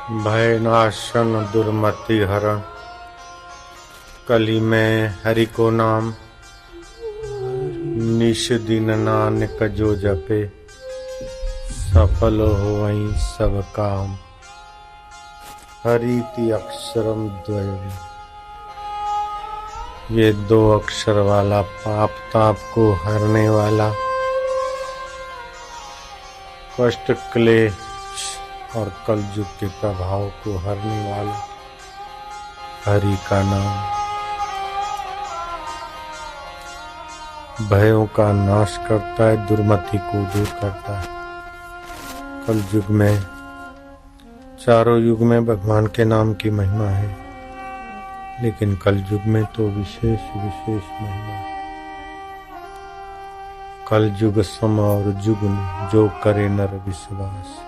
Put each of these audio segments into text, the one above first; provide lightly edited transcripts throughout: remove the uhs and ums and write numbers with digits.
भय नाशन दुर्मति हरण, कली में हरि को नाम। निश दिन नानक जो जपे, सफल होवई सब काम। हरिति अक्षरम द्वय, ये दो अक्षर वाला पाप ताप को हरने वाला, कष्ट क्लेश और कलयुग के प्रभाव को हरने वाला हरि का नाम भयों का नाश करता है, दुर्मति को दूर करता है। कलयुग में, चारों युग में भगवान के नाम की महिमा है, लेकिन कलयुग में तो विशेष विशेष महिमा है। कलयुग सम और जुगन जो करे नर विश्वास।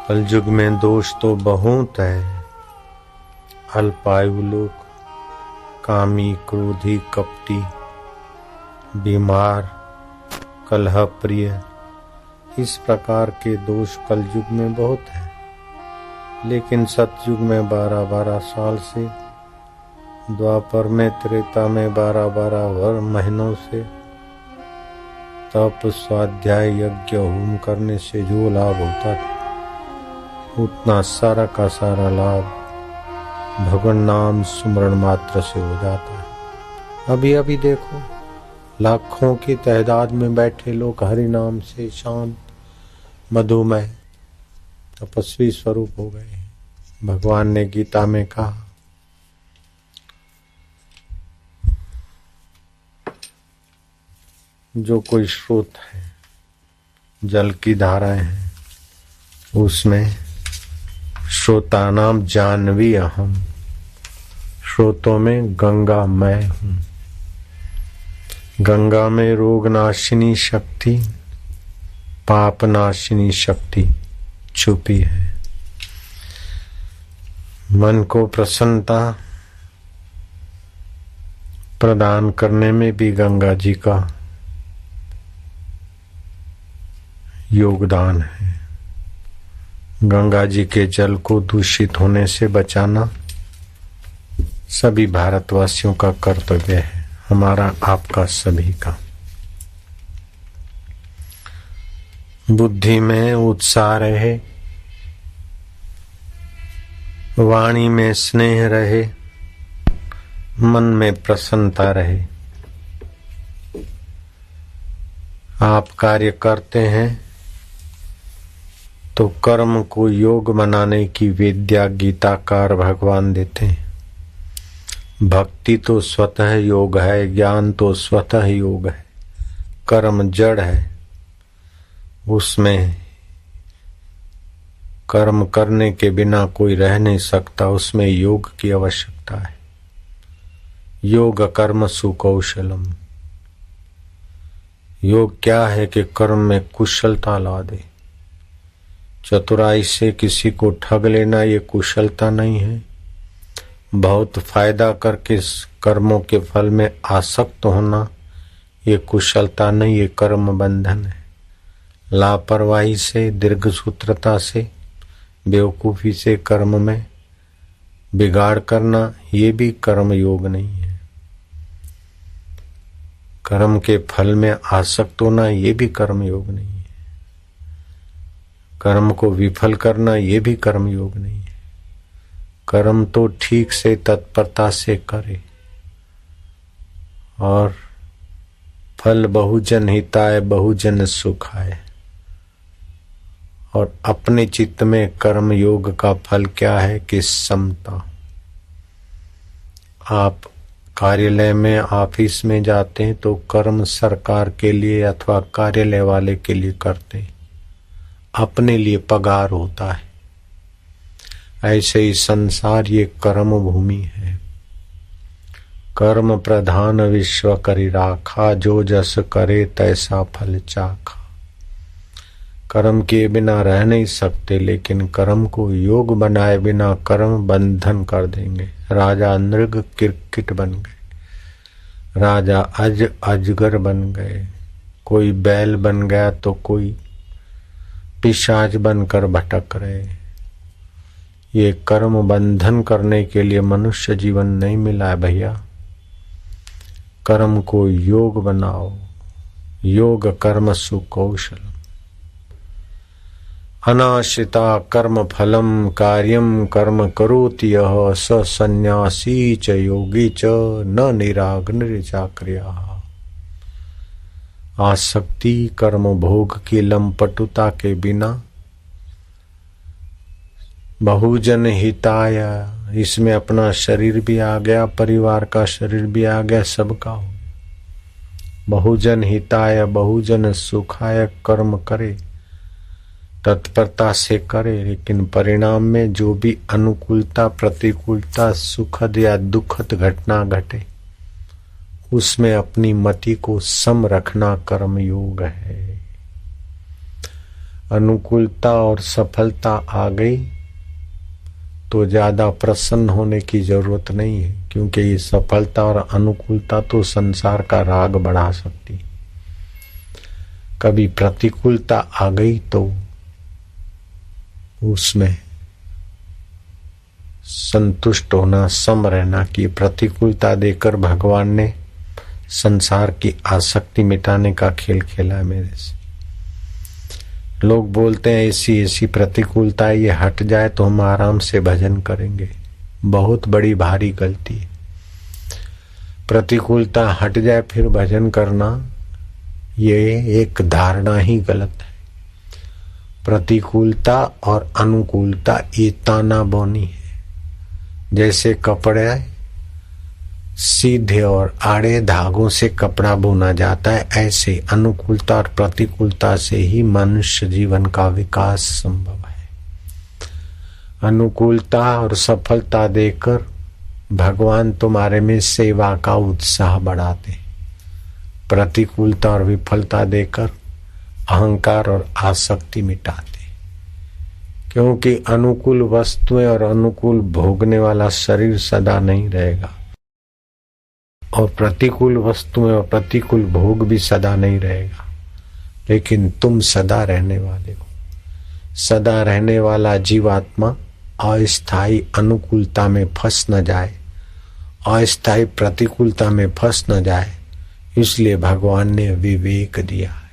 कलयुग में दोष तो बहुत है, अल्पायु लोग, कामी, क्रोधी, कपटी, बीमार, कलह प्रिय, इस प्रकार के दोष कलयुग में बहुत है। लेकिन सतयुग में 12-12 साल से, द्वापर में, त्रेता में 12-12 महीनों से तप, स्वाध्याय, यज्ञ, होम करने से जो लाभ होता था, उतना सारा का सारा लाभ भगवान नाम सुमरण मात्र से हो जाता है। अभी अभी देखो, लाखों की तादाद में बैठे लोग हरि नाम से शांत, मधुमेह, तपस्वी स्वरूप हो गए। भगवान ने गीता में कहा, जो कोई स्रोत है, जल की धाराएं हैं, उसमें श्रोता नाम जानवी अहम, स्रोतों में गंगा मैं हूं। गंगा में रोग नाशिनी शक्ति, पाप नाशिनी शक्ति छुपी है। मन को प्रसन्नता प्रदान करने में भी गंगा जी का योगदान है। गंगा जी के जल को दूषित होने से बचाना सभी भारतवासियों का कर्तव्य है, हमारा, आपका, सभी का। बुद्धि में उत्साह रहे, वाणी में स्नेह रहे, मन में प्रसन्नता रहे। आप कार्य करते हैं तो कर्म को योग बनाने की विद्या गीताकार भगवान देते हैं। भक्ति तो स्वतः योग है, ज्ञान तो स्वतः योग है, कर्म जड़ है, उसमें कर्म करने के बिना कोई रह नहीं सकता, उसमें योग की आवश्यकता है। योग कर्म सुकौशलम। योग क्या है कि कर्म में कुशलता ला दे। चतुराई से किसी को ठग लेना ये कुशलता नहीं है। बहुत फायदा करके कर्मों के फल में आसक्त होना ये कुशलता नहीं, ये कर्म बंधन है। लापरवाही से, दीर्घसूत्रता से, बेवकूफी से कर्म में बिगाड़ करना ये भी कर्म योग नहीं है। कर्म के फल में आसक्त होना ये भी कर्म योग नहीं है। कर्म को विफल करना ये भी कर्म योग नहीं है। कर्म तो ठीक से तत्परता से करे और फल बहुजन हिताय बहुजन सुखाय। और अपने चित्त में कर्म योग का फल क्या है कि समता। आप कार्यालय में, ऑफिस में जाते हैं तो कर्म सरकार के लिए अथवा कार्यालय वाले के लिए करते हैं, अपने लिए पगार होता है। ऐसे ही संसार ये कर्म भूमि है। कर्म प्रधान विश्व करि राखा, जो जस करे तैसा फल चाखा। कर्म के बिना रह नहीं सकते, लेकिन कर्म को योग बनाए बिना कर्म बंधन कर देंगे। राजा नृग किरकिट बन गए, राजा अजगर बन गए, कोई बैल बन गया तो कोई पिशाच बनकर भटक रहे। ये कर्म बंधन करने के लिए मनुष्य जीवन नहीं मिला है भैया। कर्म को योग बनाओ। योग कर्म सुकौशलम। अनाश्रिता कर्म फलम कार्यम कर्म करोति यः स सन्यासी च योगी च न निराग निरचाक्रिया। आसक्ति कर्म भोग की लंपटुता के बिना बहुजन हिताय, इसमें अपना शरीर भी आ गया, परिवार का शरीर भी आ गया, सबका हो। बहुजन हिताय बहुजन सुखाय कर्म करे, तत्परता से करे, लेकिन परिणाम में जो भी अनुकूलता प्रतिकूलता सुखद या दुखद घटना घटे उसमें अपनी मति को सम रखना कर्म योग है। अनुकूलता और सफलता आ गई तो ज्यादा प्रसन्न होने की जरूरत नहीं है, क्योंकि ये सफलता और अनुकूलता तो संसार का राग बढ़ा सकती। कभी प्रतिकूलता आ गई तो उसमें संतुष्ट होना, सम रहना कि प्रतिकूलता देकर भगवान ने संसार की आसक्ति मिटाने का खेल खेला है मेरे से। लोग बोलते हैं ऐसी ऐसी प्रतिकूलता ये हट जाए तो हम आराम से भजन करेंगे। बहुत बड़ी भारी गलती है। प्रतिकूलता हट जाए फिर भजन करना, ये एक धारणा ही गलत है। प्रतिकूलता और अनुकूलता ये ताना बोनी है। जैसे कपड़े सीधे और आड़े धागों से कपड़ा बुना जाता है, ऐसे अनुकूलता और प्रतिकूलता से ही मनुष्य जीवन का विकास संभव है। अनुकूलता और सफलता देकर भगवान तुम्हारे में सेवा का उत्साह बढ़ाते, प्रतिकूलता और विफलता देकर अहंकार और आसक्ति मिटाते। क्योंकि अनुकूल वस्तुएं और अनुकूल भोगने वाला शरीर सदा नहीं रहेगा, और प्रतिकूल वस्तुएं और प्रतिकूल भोग भी सदा नहीं रहेगा, लेकिन तुम सदा रहने वाले हो। सदा रहने वाला जीवात्मा अस्थायी अनुकूलता में फंस न जाए, अस्थायी प्रतिकूलता में फंस न जाए, इसलिए भगवान ने विवेक दिया है।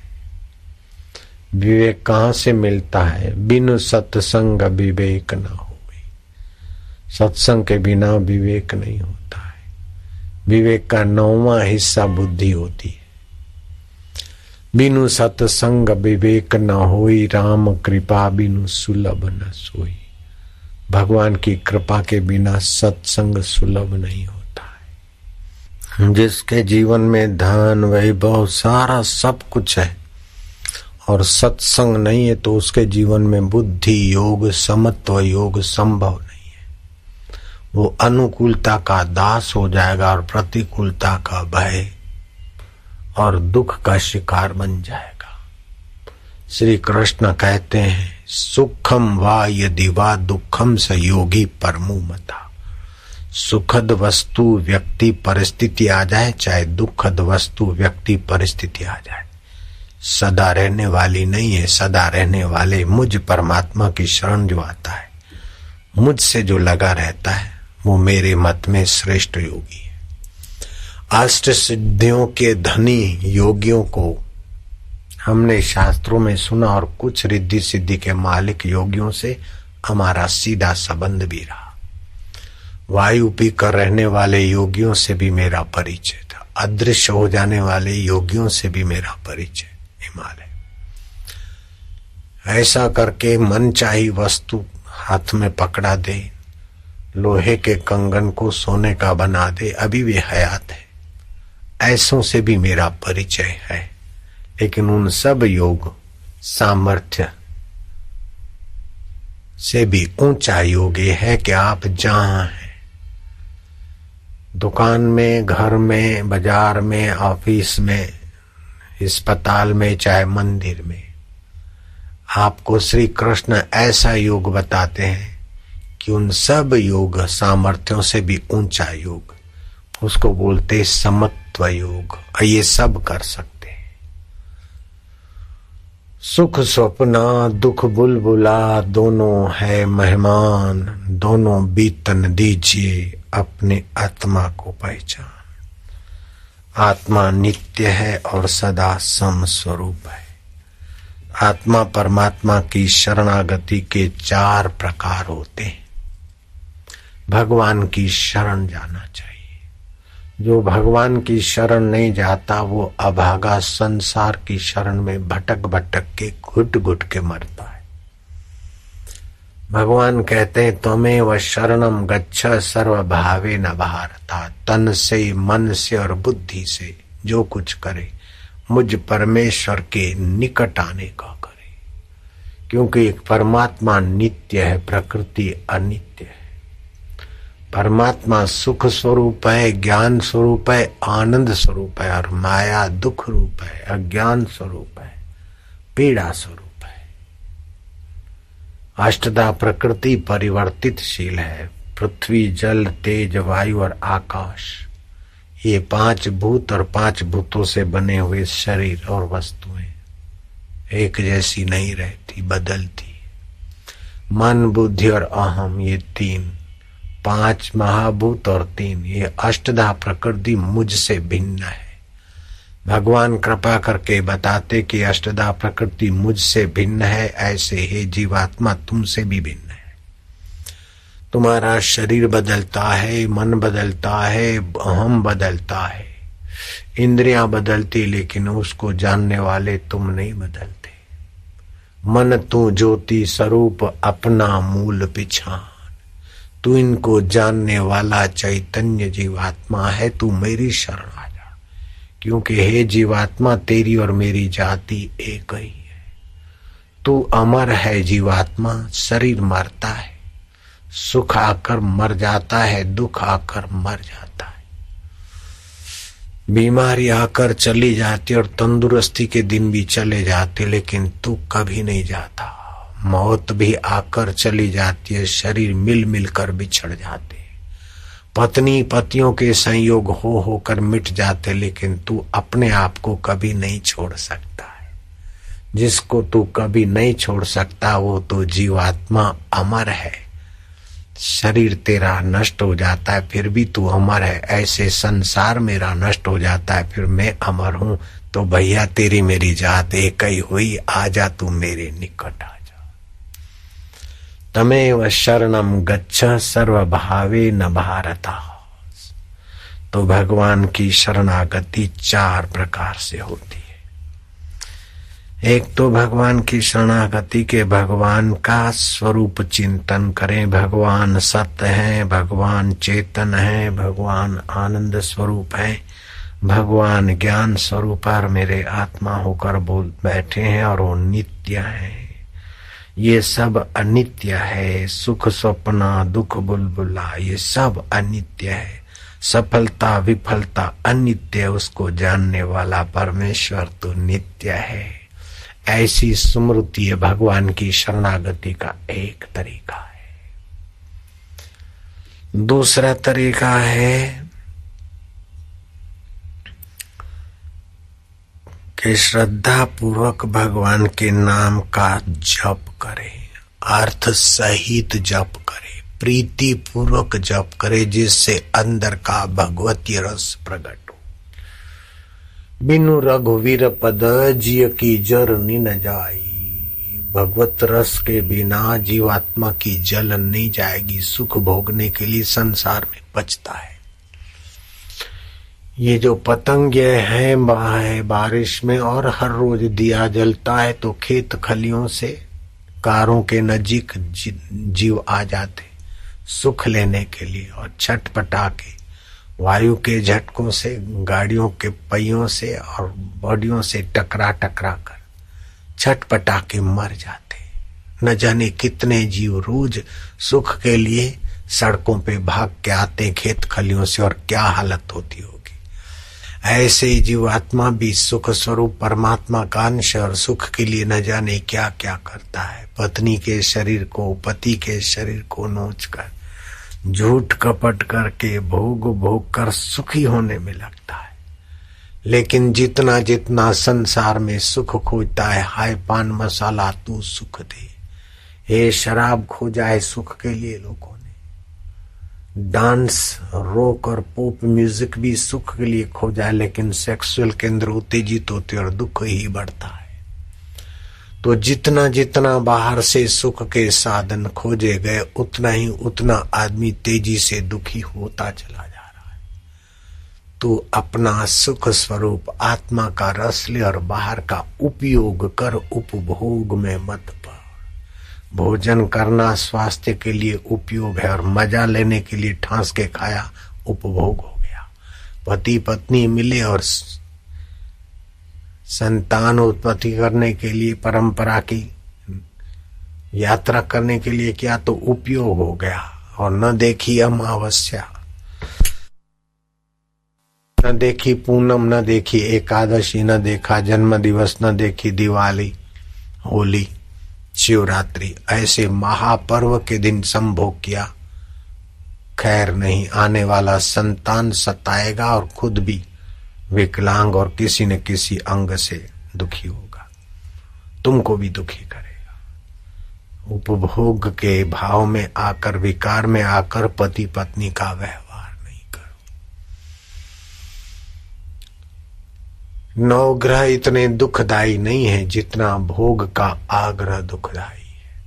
विवेक कहाँ से मिलता है? बिनु सत्संग विवेक न हो। सत्संग के बिना विवेक नहीं होता है। विवेक का 9वां हिस्सा बुद्धि होती है। बिनु सत्संग विवेक न होई, राम कृपा बिनु सुलभ न सोई। भगवान की कृपा के बिना सत्संग सुलभ नहीं होता है। जिसके जीवन में धन वैभव सारा सब कुछ है और सत्संग नहीं है तो उसके जीवन में बुद्धि योग समत्व योग संभव नहीं है। वो अनुकूलता का दास हो जाएगा और प्रतिकूलता का भय और दुख का शिकार बन जाएगा। श्री कृष्ण कहते हैं, सुखम वा यदि वा दुखम स योगी परमो मता। सुखद वस्तु व्यक्ति परिस्थिति आ जाए, चाहे दुखद वस्तु व्यक्ति परिस्थिति आ जाए, सदा रहने वाली नहीं है। सदा रहने वाले मुझ परमात्मा की शरण जो आता है, मुझसे जो लगा रहता है, वो मेरे मत में श्रेष्ठ योगी है। अष्ट सिद्धियों के धनी योगियों को हमने शास्त्रों में सुना और कुछ रिद्धि सिद्धि के मालिक योगियों से हमारा सीधा संबंध भी रहा। वायु पीकर रहने वाले योगियों से भी मेरा परिचय था। अदृश्य हो जाने वाले योगियों से भी मेरा परिचय हिमालय। ऐसा करके मनचाही वस्तु हाथ में पकड़ा दे, लोहे के कंगन को सोने का बना दे, अभी वे हयात है। ऐसों से भी मेरा परिचय है। लेकिन उन सब योग सामर्थ्य से भी ऊंचा योग ये है कि आप जहां हैं, दुकान में, घर में, बाजार में, ऑफिस में, अस्पताल में, चाहे मंदिर में, आपको श्री कृष्ण ऐसा योग बताते हैं कि उन सब योग सामर्थ्यों से भी ऊंचा योग, उसको बोलते समत्व योग। ये सब कर सकते हैं। सुख स्वप्ना दुख बुलबुला दोनों है मेहमान, दोनों बीतन दीजिए अपने आत्मा को पहचान। आत्मा नित्य है और सदा सम स्वरूप है। आत्मा परमात्मा की शरणागति के 4 प्रकार होते हैं। भगवान की शरण जाना चाहिए। जो भगवान की शरण नहीं जाता वो अभागा संसार की शरण में भटक भटक के घुट घुट के मरता है। भगवान कहते हैं त्वमेव शरणम गच्छ सर्व भावे न भारता। तन से, मन से और बुद्धि से जो कुछ करे मुझ परमेश्वर के निकट आने का करे, क्योंकि एक परमात्मा नित्य है, प्रकृति अनित्य है। परमात्मा सुख स्वरूप है, ज्ञान स्वरूप है, आनंद स्वरूप है, और माया दुख रूप है, अज्ञान स्वरूप है, पीड़ा स्वरूप है। अष्टधा प्रकृति परिवर्तितशील है। पृथ्वी, जल, तेज, वायु और आकाश, ये 5 भूत और 5 भूतों से बने हुए शरीर और वस्तुएं एक जैसी नहीं रहती, बदलती। मन, बुद्धि और अहम, ये 3, 5 महाभूत और 3, ये अष्टधा प्रकृति मुझसे भिन्न है। भगवान कृपा करके बताते कि अष्टधा प्रकृति मुझसे भिन्न है, ऐसे हे जीवात्मा तुमसे भी भिन्न है। तुम्हारा शरीर बदलता है, मन बदलता है, अहम बदलता है, इंद्रियां बदलती, लेकिन उसको जानने वाले तुम नहीं बदलते। मन तू ज्योति स्वरूप अपना मूल पिछान। तू इनको जानने वाला चैतन्य जीवात्मा है, तू मेरी शरण आ जा, क्योंकि हे जीवात्मा तेरी और मेरी जाति एक ही है। तू अमर है जीवात्मा, शरीर मरता है, सुख आकर मर जाता है, दुख आकर मर जाता है, बीमारी आकर चली जाती और तंदुरुस्ती के दिन भी चले जाते, लेकिन तू कभी नहीं जाता। मौत भी आकर चली जाती है, शरीर मिल मिलकर बिछड़ जाते, पत्नी पतियों के संयोग हो होकर मिट जाते, लेकिन तू अपने आप को कभी नहीं छोड़ सकता है। जिसको तू कभी नहीं छोड़ सकता वो तो जीवात्मा अमर है। शरीर तेरा नष्ट हो जाता है फिर भी तू अमर है, ऐसे संसार मेरा नष्ट हो जाता है फिर मैं अमर हूं। तो भैया तेरी मेरी जात एक ही हुई, आजा तू मेरे निकट आजा। तमेव शरणम गच्छ सर्व भावे न भारता। तो भगवान की शरणागति 4 प्रकार से होती है। एक तो भगवान की शरणागति के भगवान का स्वरूप चिंतन करें। भगवान सत्य है, भगवान चेतन है, भगवान आनंद स्वरूप है, भगवान ज्ञान स्वरूप और मेरे आत्मा होकर बोल बैठे हैं और वो नित्य है। ये सब अनित्य है। सुख स्वप्ना दुख बुलबुला ये सब अनित्य है। सफलता विफलता अनित्य, उसको जानने वाला परमेश्वर तो नित्य है। ऐसी स्मृति है भगवान की शरणागति का एक तरीका है। दूसरा तरीका है कि श्रद्धा पूर्वक भगवान के नाम का जप करें, अर्थ सहित जप करें, प्रीति पूर्वक जप करें, जिससे अंदर का भगवती रस प्रकट। बिनु रघुवीर पद जिय की जर न जाई। भगवत रस के बिना जीवात्मा की जलन नहीं जाएगी। सुख भोगने के लिए संसार में बचता है। ये जो पतंगे हैं बारिश में और हर रोज दिया जलता है तो खेत खलियों से कारों के नजीक जीव आ जाते सुख लेने के लिए, और छटपटा के वायु के झटकों से, गाड़ियों के पहियों से और बॉडियों से टकरा टकरा कर छटपटा के मर जाते। न जाने कितने जीव रोज सुख के लिए सड़कों पे भाग के आते खेत खलियों से, और क्या हालत होती होगी। ऐसे ही जीवात्मा भी सुख स्वरूप परमात्मा का अंश और सुख के लिए न जाने क्या क्या करता है। पत्नी के शरीर को, पति के शरीर को नोच कर, झूठ कपट करके, भोग भोग कर सुखी होने में लगता है। लेकिन जितना जितना संसार में सुख खोजता है, हाय पान मसाला तू सुख दे। ये शराब खोजा है सुख के लिए लोगों ने, डांस रॉक और पॉप म्यूजिक भी सुख के लिए खोजा है, लेकिन सेक्सुअल केंद्र उत्तेजित होते और दुख ही बढ़ता है। तो जितना जितना बाहर से सुख के साधन खोजे गए, उतना आदमी तेजी से दुखी होता चला जा रहा है। तू अपना सुख स्वरूप आत्मा का रस ले और बाहर का उपयोग कर, उपभोग में मत पड़। भोजन करना स्वास्थ्य के लिए उपयोग है और मजा लेने के लिए ठांस के खाया उपभोग हो गया। पति पत्नी मिले और संतान उत्पत्ति करने के लिए, परंपरा की यात्रा करने के लिए किया तो उपयोग हो गया। और न देखी अमावस्या, न देखी पूनम, न देखी एकादशी, न देखा जन्म दिवस, न देखी दिवाली, होली, शिवरात्रि, ऐसे महापर्व के दिन संभोग किया। खैर नहीं, आने वाला संतान सताएगा और खुद भी विकलांग और किसी न किसी अंग से दुखी होगा, तुमको भी दुखी करेगा। उपभोग के भाव में आकर, विकार में आकर पति पत्नी का व्यवहार नहीं करो। नवग्रह इतने दुखदायी नहीं है जितना भोग का आग्रह दुखदायी है।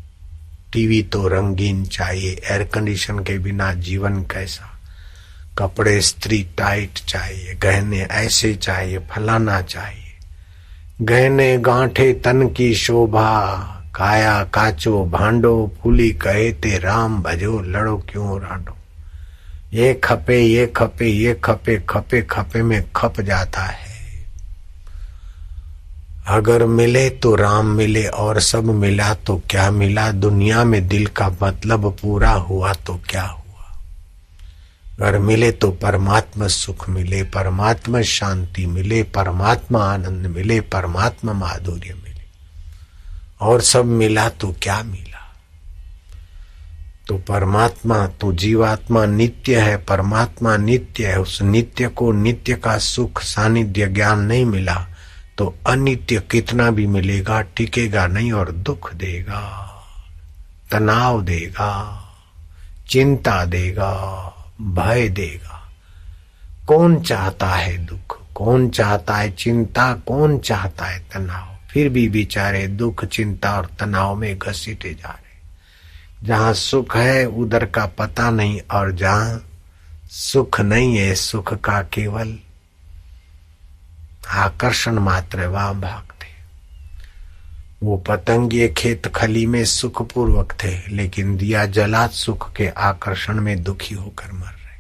टीवी तो रंगीन चाहिए, एयर कंडीशन के बिना जीवन कैसा, कपड़े स्त्री टाइट चाहिए, गहने ऐसे चाहिए, फलाना चाहिए, गहने गांठे तन की शोभा, काया काचो भांडो, फूली कहे ते राम भजो, लड़ो क्यों राडो। ये खपे ये खपे ये खपे, खपे खपे में खप जाता है। अगर मिले तो राम मिले और सब मिला तो क्या मिला। दुनिया में दिल का मतलब पूरा हुआ तो क्या हुआ। अगर मिले तो परमात्मा सुख मिले, परमात्मा शांति मिले, परमात्मा आनंद मिले, परमात्मा माधुर्य मिले, और सब मिला तो क्या मिला। तो परमात्मा, तो जीवात्मा नित्य है, परमात्मा नित्य है। उस नित्य को, नित्य का सुख सानिध्य ज्ञान नहीं मिला तो अनित्य कितना भी मिलेगा टिकेगा नहीं और दुख देगा, तनाव देगा, चिंता देगा, भय देगा। कौन चाहता है दुख, कौन चाहता है चिंता, कौन चाहता है तनाव। फिर भी बेचारे दुख, चिंता और तनाव में घसीटे जा रहे। जहां सुख है उधर का पता नहीं, और जहां सुख नहीं है, सुख का केवल आकर्षण मात्र, वहां भागते। वो पतंगे खेत खली में सुखपूर्वक थे, लेकिन दिया जला सुख के आकर्षण में दुखी होकर मर रहे।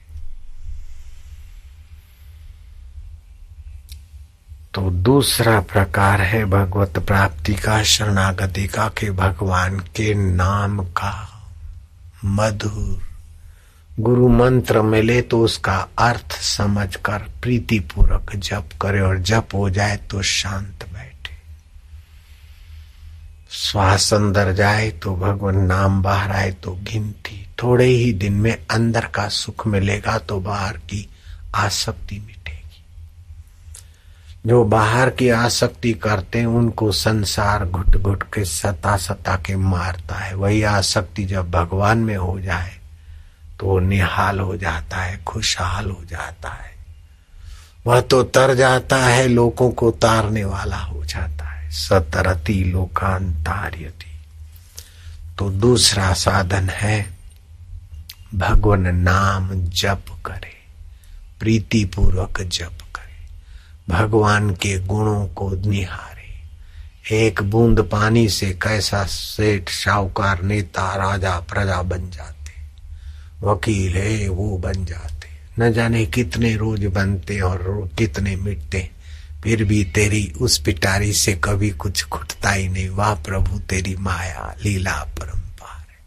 तो दूसरा प्रकार है भगवत प्राप्ति का, शरणागति का, कि भगवान के नाम का मधुर गुरु मंत्र मिले तो उसका अर्थ समझकर प्रीतिपूर्वक जप करे, और जप हो जाए तो शांत बैठे। श्वास अंदर जाए तो भगवान नाम, बाहर आए तो गिनती। थोड़े ही दिन में अंदर का सुख मिलेगा तो बाहर की आसक्ति मिटेगी। जो बाहर की आसक्ति करते हैं उनको संसार घुट घुट के सता सता के मारता है। वही आसक्ति जब भगवान में हो जाए तो निहाल हो जाता है, खुशहाल हो जाता है। वह तो तर जाता है, लोगों को तारने वाला हो जाता है। सतरति लोकांतार्यति। तो दूसरा साधन है भगवान नाम जप करे, प्रीतिपूर्वक जप करे, भगवान के गुणों को निहारे। एक बूंद पानी से कैसा सेठ, शाहूकार, नेता, राजा, प्रजा बन जाते, वकील है वो बन जाते। न जाने कितने रोज बनते और कितने मिटते, फिर भी तेरी उस पिटारी से कभी कुछ खुटता ही नहीं। वाह प्रभु तेरी माया लीला परंपार है।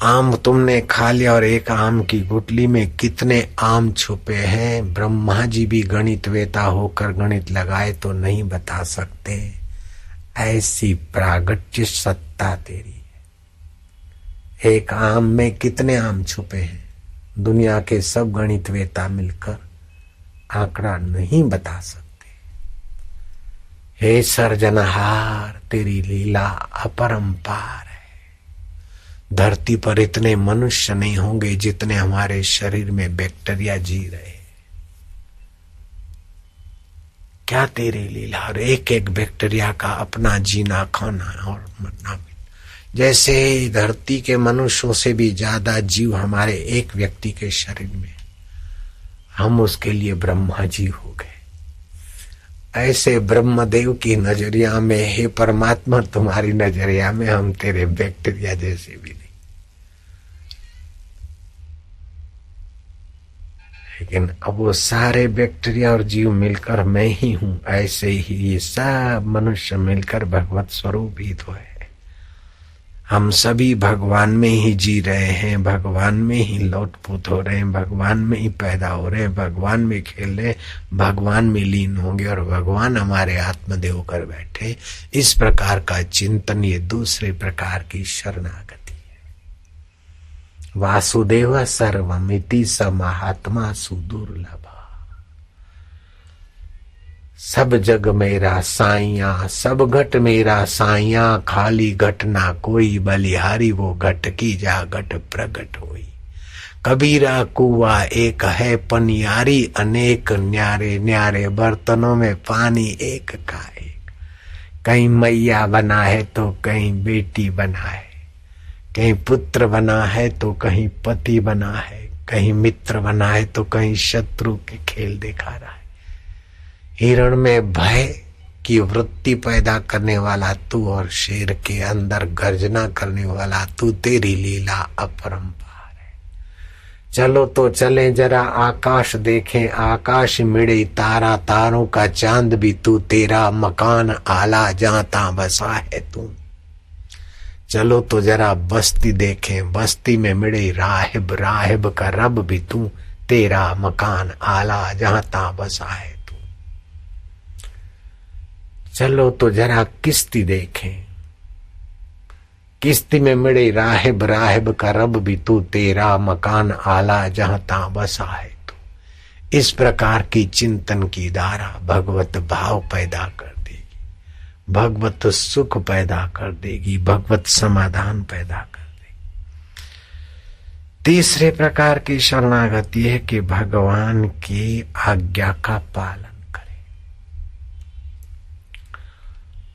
आम तुमने खा लिया और एक आम की गुटली में कितने आम छुपे हैं। ब्रह्मा जी भी गणित वेता होकर गणित लगाए तो नहीं बता सकते। ऐसी प्रागट्य सत्ता तेरी। एक आम में कितने आम छुपे हैं। दुनिया के सब गणितवेता मिलकर आंकड़ा नहीं बता सकते। हे सर्जनहार, तेरी लीला अपरंपार है। धरती पर इतने मनुष्य नहीं होंगे जितने हमारे शरीर में बैक्टीरिया जी रहे। क्या तेरी लीला। और एक एक बैक्टीरिया का अपना जीना, खाना और मरना भी। जैसे धरती के मनुष्यों से भी ज्यादा जीव हमारे एक व्यक्ति के शरीर में, हम उसके लिए ब्रह्मा जी हो गए। ऐसे ब्रह्मदेव की नजरिया में, हे परमात्मा, तुम्हारी नजरिया में हम तेरे बैक्टीरिया जैसे भी नहीं। लेकिन अब वो सारे बैक्टीरिया और जीव मिलकर मैं ही हूं। ऐसे ही ये सब मनुष्य मिलकर भगवत स्वरूप ही तो है। हम सभी भगवान में ही जी रहे हैं, भगवान में ही लौटपुट हो रहे हैं, भगवान में ही पैदा हो रहे हैं, भगवान में खेल रहे, भगवान में लीन होंगे और भगवान हमारे आत्मदेव कर बैठे। इस प्रकार का चिंतन ये दूसरे प्रकार की शरणागति है। वासुदेव सर्वमिति स महात्मा सुदुर्लभ। सब जग मेरा साइया, सब घट मेरा साइया, खाली घट ना कोई, बलिहारी वो घट की जा घट प्रगट होई। कबीरा कुआ एक है पनियारी, अनेक न्यारे न्यारे बर्तनों में पानी एक का एक। कहीं मैया बना है तो कहीं बेटी बना है, कहीं पुत्र बना है तो कहीं पति बना है, कहीं मित्र बना है तो कहीं शत्रु के खेल दिखा रहा है। हिरण में भय की वृत्ति पैदा करने वाला तू और शेर के अंदर गर्जना करने वाला तू, तेरी लीला अपरंपार है। चलो तो चले जरा आकाश देखें, आकाश मिले तारा, तारों का चांद भी तू, तेरा मकान आला जाता बसा है तू। चलो तो जरा बस्ती देखें, बस्ती में मिले राहिब, राहिब का रब भी तू, तेरा मकान आला जाता बसा है। चलो तो जरा किश्ती देखें, किश्ती में मिले राहिब, राहिब का रब भी तू, तेरा मकान आला जहां ता बसा है तू। इस प्रकार की चिंतन की धारा भगवत भाव पैदा कर देगी, भगवत सुख पैदा कर देगी, भगवत समाधान पैदा कर देगी। तीसरे प्रकार की शरणागति है कि भगवान की आज्ञा का पालन।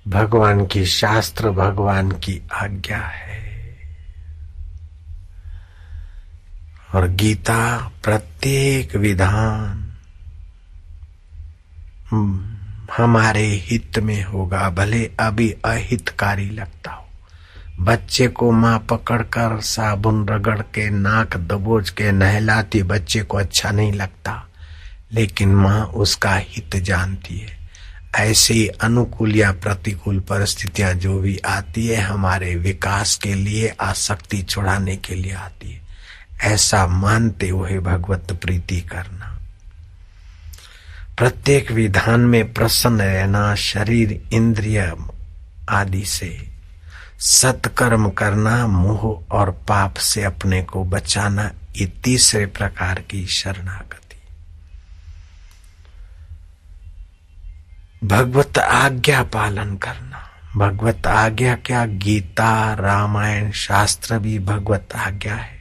भगवान की शास्त्र भगवान की आज्ञा है और गीता प्रत्येक विधान हमारे हित में होगा, भले अभी अहितकारी लगता हो। बच्चे को माँ पकड़कर साबुन रगड़ के नाक दबोच के नहलाती, बच्चे को अच्छा नहीं लगता, लेकिन माँ उसका हित जानती है। ऐसे ही अनुकूल या प्रतिकूल परिस्थितियां जो भी आती है हमारे विकास के लिए, आसक्ति छुड़ाने के लिए आती है, ऐसा मानते हुए भगवत प्रीति करना, प्रत्येक विधान में प्रसन्न रहना, शरीर इंद्रिय आदि से सत्कर्म करना, मोह और पाप से अपने को बचाना, ये तीसरे प्रकार की शरणागति। भगवत आज्ञा पालन करना। भगवत आज्ञा क्या? गीता, रामायण, शास्त्र भी भगवत आज्ञा है।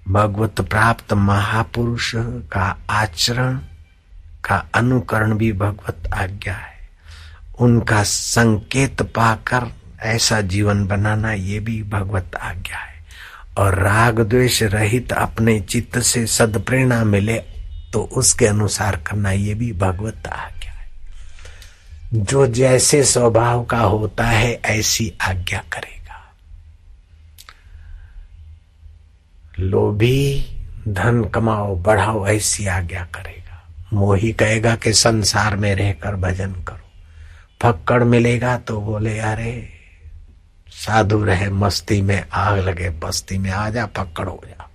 भगवत प्राप्त महापुरुष का आचरण का अनुकरण भी भगवत आज्ञा है। उनका संकेत पाकर ऐसा जीवन बनाना, ये भी भगवत आज्ञा है। और राग द्वेष रहित अपने चित्त से सद्प्रेरणा मिले तो उसके अनुसार करना, ये भी भगवत आज्ञा है। जो जैसे स्वभाव का होता है ऐसी आज्ञा करेगा। लोभी धन कमाओ बढ़ाओ ऐसी आज्ञा करेगा। मोही कहेगा कि संसार में रहकर भजन करो। फक्कड़ मिलेगा तो बोले अरे साधु रहे मस्ती में, आग लगे बस्ती में, आजा फक्कड़ हो जा।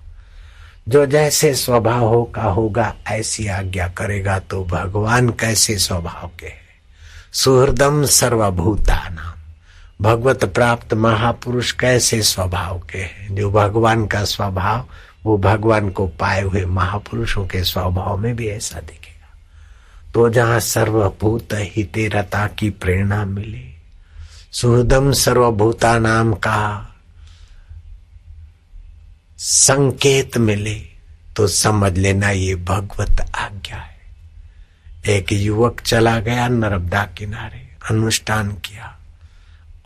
जो जैसे स्वभाव हो का होगा ऐसी आज्ञा करेगा। तो भगवान कैसे स्वभाव के है? सुहृदम सर्वभूतानां। भगवत प्राप्त महापुरुष कैसे स्वभाव के हैं? जो भगवान का स्वभाव, वो भगवान को पाए हुए महापुरुषों के स्वभाव में भी ऐसा दिखेगा। तो जहां सर्वभूत हितेरता की प्रेरणा मिले, सुहृदम सर्वभूता नाम का संकेत मिले, तो समझ लेना ये भगवत आज्ञा है। एक युवक चला गया नर्मदा किनारे, अनुष्ठान किया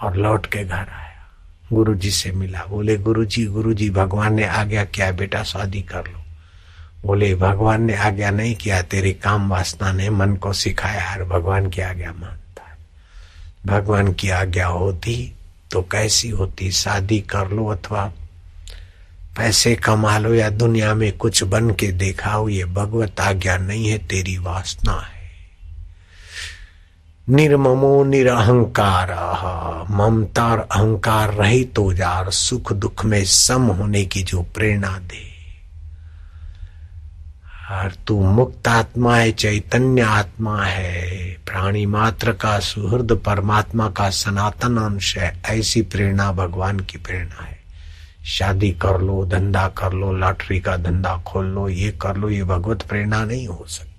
और लौट के घर आया, गुरुजी से मिला। बोले गुरुजी भगवान ने आज्ञा किया बेटा शादी कर लो। बोले भगवान ने आज्ञा नहीं किया, तेरी काम वासना ने मन को सिखाया और भगवान की आज्ञा मानता है। भगवान की आज्ञा होती तो कैसी होती, शादी कर लो अथवा पैसे कमा लो या दुनिया में कुछ बन के दिखाओ, ये भगवत आज्ञा नहीं है, तेरी वासना है। निर्ममो निरहंकार, ममता और अहंकार रहित हो जा और सुख दुख में सम होने की जो प्रेरणा दे। और तू मुक्त आत्मा है, चैतन्य आत्मा है, प्राणी मात्र का सुहृद परमात्मा का सनातन अंश है। ऐसी प्रेरणा भगवान की प्रेरणा है। शादी कर लो, धंधा कर लो, लॉटरी का धंधा खोल लो, ये कर लो, ये भगवत प्रेरणा नहीं हो सकती।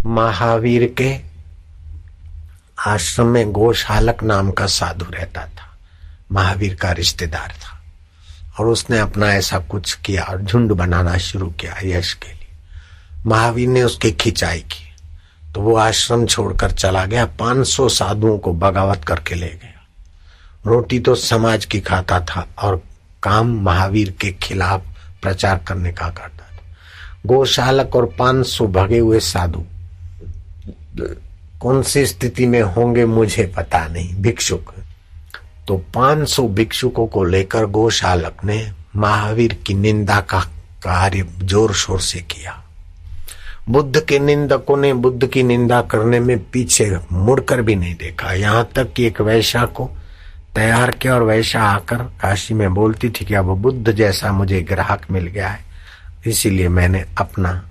महावीर के आश्रम में गोशालक नाम का साधु रहता था, महावीर का रिश्तेदार था, और उसने अपना ऐसा कुछ किया और झुंड बनाना शुरू किया यश के लिए। महावीर ने उसकी खिंचाई की तो वो आश्रम छोड़कर चला गया, 500 साधुओं को बगावत करके ले गया। रोटी तो समाज की खाता था और काम महावीर के खिलाफ प्रचार करने का करता था। गोशालक और 500 भगे हुए साधु कौन सी स्थिति में होंगे मुझे पता नहीं, भिक्षुक। तो 500 भिक्षुकों को लेकर गोशालक ने महावीर की निंदा का कार्य जोर शोर से किया। बुद्ध के निंदकों ने बुद्ध की निंदा करने में पीछे मुड़कर भी नहीं देखा। यहाँ तक कि एक वैश्या को तैयार किया और वैश्या आकर काशी में बोलती थी कि अब बुद्ध जैसा मुझे ग्राहक मिल गया है, इसीलिए मैंने अपना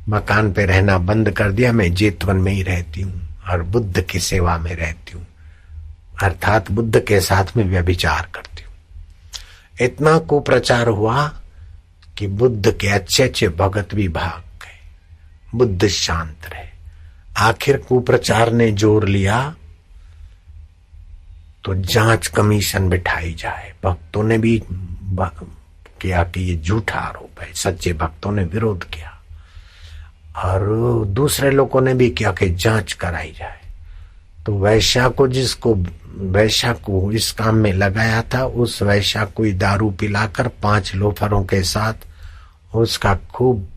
मकान पे रहना बंद कर दिया, मैं जेतवन में ही रहती हूँ और बुद्ध की सेवा में रहती हूँ, अर्थात बुद्ध के साथ में व्यभिचार करती हूँ। इतना कुप्रचार हुआ कि बुद्ध के अच्छे अच्छे भगत भी भाग गए, बुद्ध शांत रहे। आखिर कुप्रचार ने जोर लिया तो जांच कमीशन बिठाई जाए। भक्तों ने भी किया कि ये झूठा आरोप है, सच्चे भक्तों ने विरोध किया और दूसरे लोगों ने भी किया कि जांच कराई जाए। तो वैश्या को इस काम में लगाया था, उस वैश्या को दारू पिलाकर 5 लोफरों के साथ उसका खूब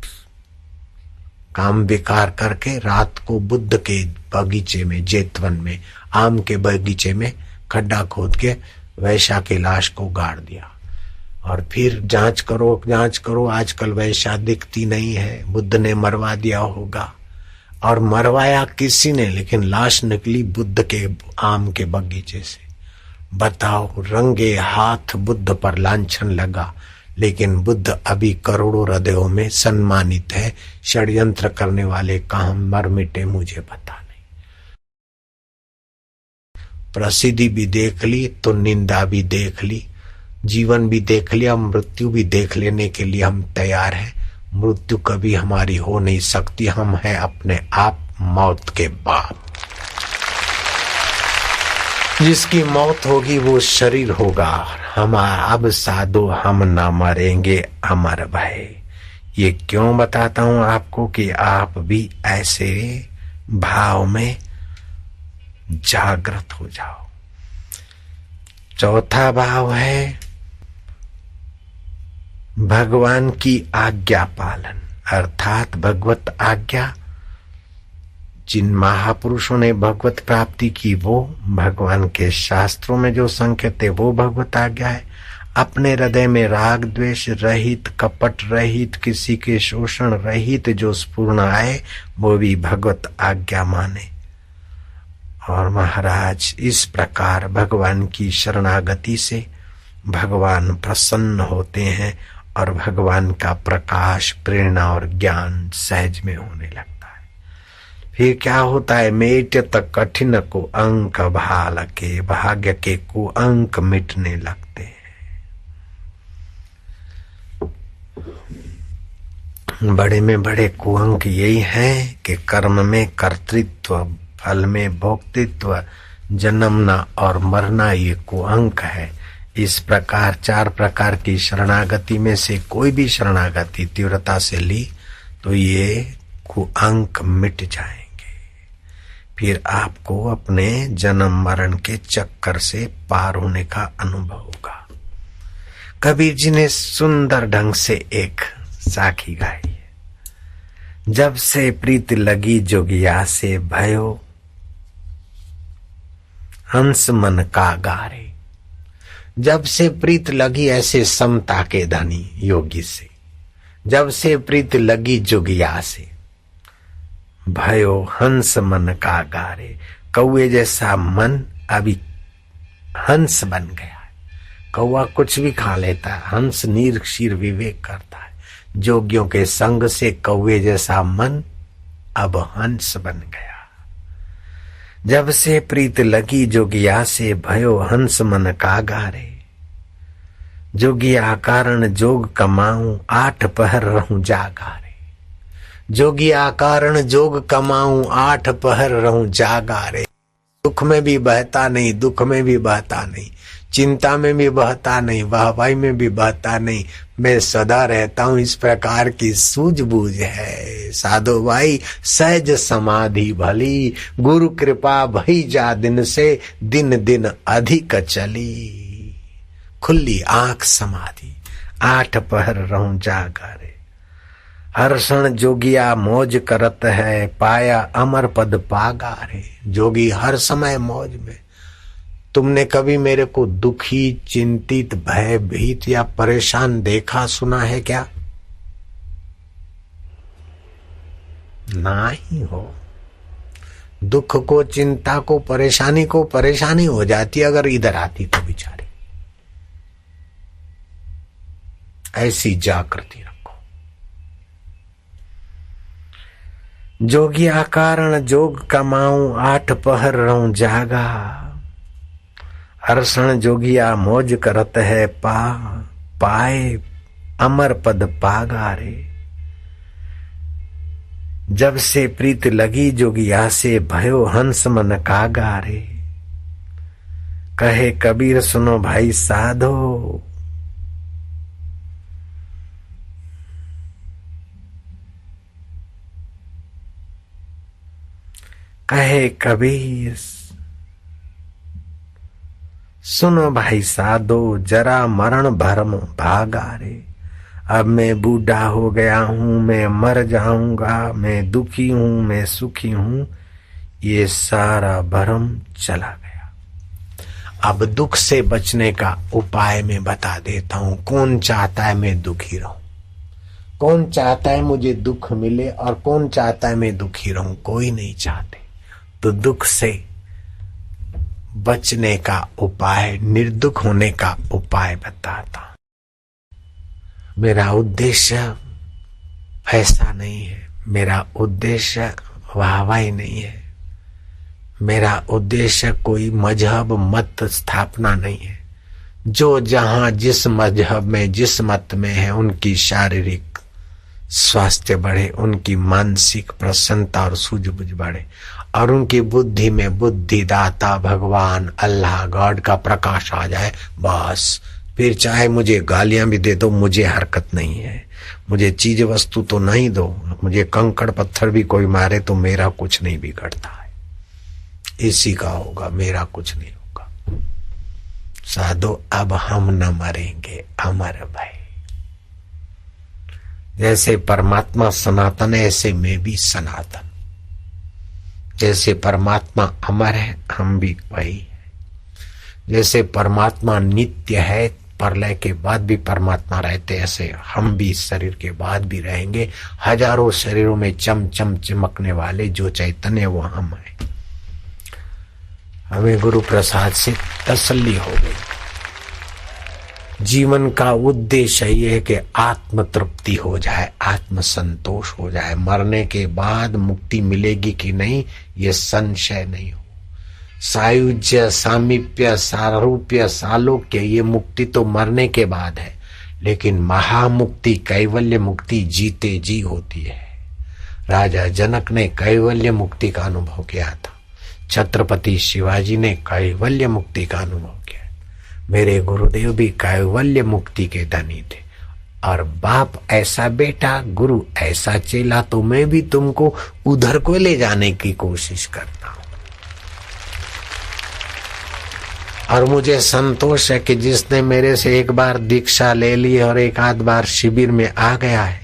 काम बेकार करके रात को बुद्ध के बगीचे में, जेतवन में, आम के बगीचे में खड्डा खोद के वैश्या की लाश को गाड़ दिया। और फिर जांच करो, आजकल वैश्या दिखती नहीं है, बुद्ध ने मरवा दिया होगा। और मरवाया किसी ने, लेकिन लाश निकली बुद्ध के आम के बगीचे से। बताओ, रंगे हाथ बुद्ध पर लांछन लगा, लेकिन बुद्ध अभी करोड़ों हृदयों में सम्मानित है। षड्यंत्र करने वाले कहां मर मिटे मुझे पता नहीं। प्रसिद्धि भी देख ली तो निंदा भी देख ली, जीवन भी देख लिया, मृत्यु भी देख लेने के लिए हम तैयार हैं। मृत्यु कभी हमारी हो नहीं सकती, हम हैं अपने आप मौत के बाप। जिसकी मौत होगी वो शरीर होगा। हमारा अब साधु हम न मरेंगे अमर भय। ये क्यों बताता हूं आपको कि आप भी ऐसे भाव में जागृत हो जाओ। चौथा भाव है भगवान की आज्ञा पालन, अर्थात भगवत आज्ञा। जिन महापुरुषों ने भगवत प्राप्ति की वो भगवान के शास्त्रों में जो संकेत है वो भगवत आज्ञा है। अपने हृदय में राग द्वेष रहित, कपट रहित, किसी के शोषण रहित जो स्फूर्ण आए वो भी भगवत आज्ञा माने। और महाराज, इस प्रकार भगवान की शरणागति से भगवान प्रसन्न होते हैं और भगवान का प्रकाश, प्रेरणा और ज्ञान सहज में होने लगता है। फिर क्या होता है, मेट्यत कठिन को अंक भाल के, भाग्य के को अंक मिटने लगते हैं। बड़े में बड़े कुअंक यही है कि कर्म में कर्तृत्व, फल में भोक्तृत्व, जन्मना और मरना ये कुअंक है। इस प्रकार 4 प्रकार की शरणागति में से कोई भी शरणागति तीव्रता से ली तो ये कुअंक मिट जाएंगे। फिर आपको अपने जन्म मरण के चक्कर से पार होने का अनुभव होगा। कबीर जी ने सुंदर ढंग से एक साखी गाई है। जब से प्रीत लगी जोगिया से भयो, हंस मन का गारे। जब से प्रीत लगी ऐसे समता के धनी योगी से, जब से प्रीत लगी जोगिया से, भयो हंस मन का गारे। कौए जैसा मन अभी हंस बन गया है। कौआ कुछ भी खा लेता है, हंस नीर क्षीर विवेक करता है। जोगियों के संग से कौए जैसा मन अब हंस बन गया। जब से प्रीत लगी जोगिया से, भयो हंस मन का गारे। जोगिया कारण जोग कमाऊं, 8 पहर रहूं जागारे। जोगिया कारण जोग कमाऊं, 8 पहर रहूं जागारे। सुख में भी बहता नहीं, दुख में भी बहता नहीं, चिंता में भी बहता नहीं, वाहवाही में भी बहता नहीं, मैं सदा रहता हूं। इस प्रकार की सूझबूझ है साधो भाई। सहज समाधि भली, गुरु कृपा भई जा दिन से, दिन दिन अधिक चली। खुली आंख समाधि, 8 पहर रहूं जागारे। हर्षण जोगिया मौज करत है, पाया अमर पद पागारे। जोगी हर समय मौज में। तुमने कभी मेरे को दुखी, चिंतित, भयभीत या परेशान देखा सुना है क्या? नहीं हो। दुख को, चिंता को, परेशानी हो जाती अगर इधर आती तो बेचारी। ऐसी जागृति रखो। जोगिया कारण जोग कमाऊं, 8 पहर रहूं जागा। हर्षण जोगिया मौज करत है, पाए अमर पद पागारे। जब से प्रीत लगी जोगिया से, भयो हंस मन का गारे। कहे कबीर सुनो भाई साधो, कहे कबीर सुनो भाई साधो, जरा मरण भरम भागा रे। अब मैं बूढ़ा हो गया हूं, मैं मर जाऊंगा, मैं दुखी हूं, मैं सुखी हूं, ये सारा भरम चला गया। अब दुख से बचने का उपाय मैं बता देता हूं। कौन चाहता है मैं दुखी रहूं? कौन चाहता है मुझे दुख मिले? और कौन चाहता है मैं दुखी रहूं? कोई नहीं चाहते। तो दुख से बचने का उपाय, निर्दुख होने का उपाय बताता हूं। मेरा उद्देश्य ऐसा नहीं है, मेरा उद्देश्य वाहवाही नहीं है, मेरा उद्देश्य कोई मजहब मत स्थापना नहीं है। जो जहां जिस मजहब में, जिस मत में है, उनकी शारीरिक स्वास्थ्य बढ़े, उनकी मानसिक प्रसन्नता और सूझबूझ बढ़े, और उनकी बुद्धि में बुद्धिदाता भगवान अल्लाह गॉड का प्रकाश आ जाए, बस। फिर चाहे मुझे गालियां भी दे दो, मुझे हरकत नहीं है। मुझे चीज वस्तु तो नहीं दो, मुझे कंकड़ पत्थर भी कोई मारे तो मेरा कुछ नहीं बिगड़ता है। इसी का होगा, मेरा कुछ नहीं होगा। साधो अब हम न मरेंगे, अमर भाई। जैसे परमात्मा सनातन है, ऐसे मैं भी सनातन। जैसे परमात्मा अमर है, हम भी वही है। जैसे परमात्मा नित्य है, प्रलय के बाद भी परमात्मा रहते, ऐसे हम भी इस शरीर के बाद भी रहेंगे। हजारों शरीरों में चम चम चमकने वाले जो चैतन्य वो हम है। हमें गुरु प्रसाद से तसल्ली हो गई। जीवन का उद्देश्य ये है कि आत्म तृप्ति हो जाए, आत्म संतोष हो जाए। मरने के बाद मुक्ति मिलेगी कि नहीं, ये संशय नहीं हो। सायुज्य, सामीप्य, सारूप्य, सालोक्य, ये मुक्ति तो मरने के बाद है। लेकिन महामुक्ति कैवल्य मुक्ति जीते जी होती है। राजा जनक ने कैवल्य मुक्ति का अनुभव किया था, छत्रपति शिवाजी ने कैवल्य मुक्ति का अनुभव किया। मेरे गुरुदेव भी कैवल्य मुक्ति के धनी थे। और बाप ऐसा बेटा, गुरु ऐसा चेला, तो मैं भी तुमको उधर को ले जाने की कोशिश करता हूं। और मुझे संतोष है कि जिसने मेरे से एक बार दीक्षा ले ली और एक आध बार शिविर में आ गया है,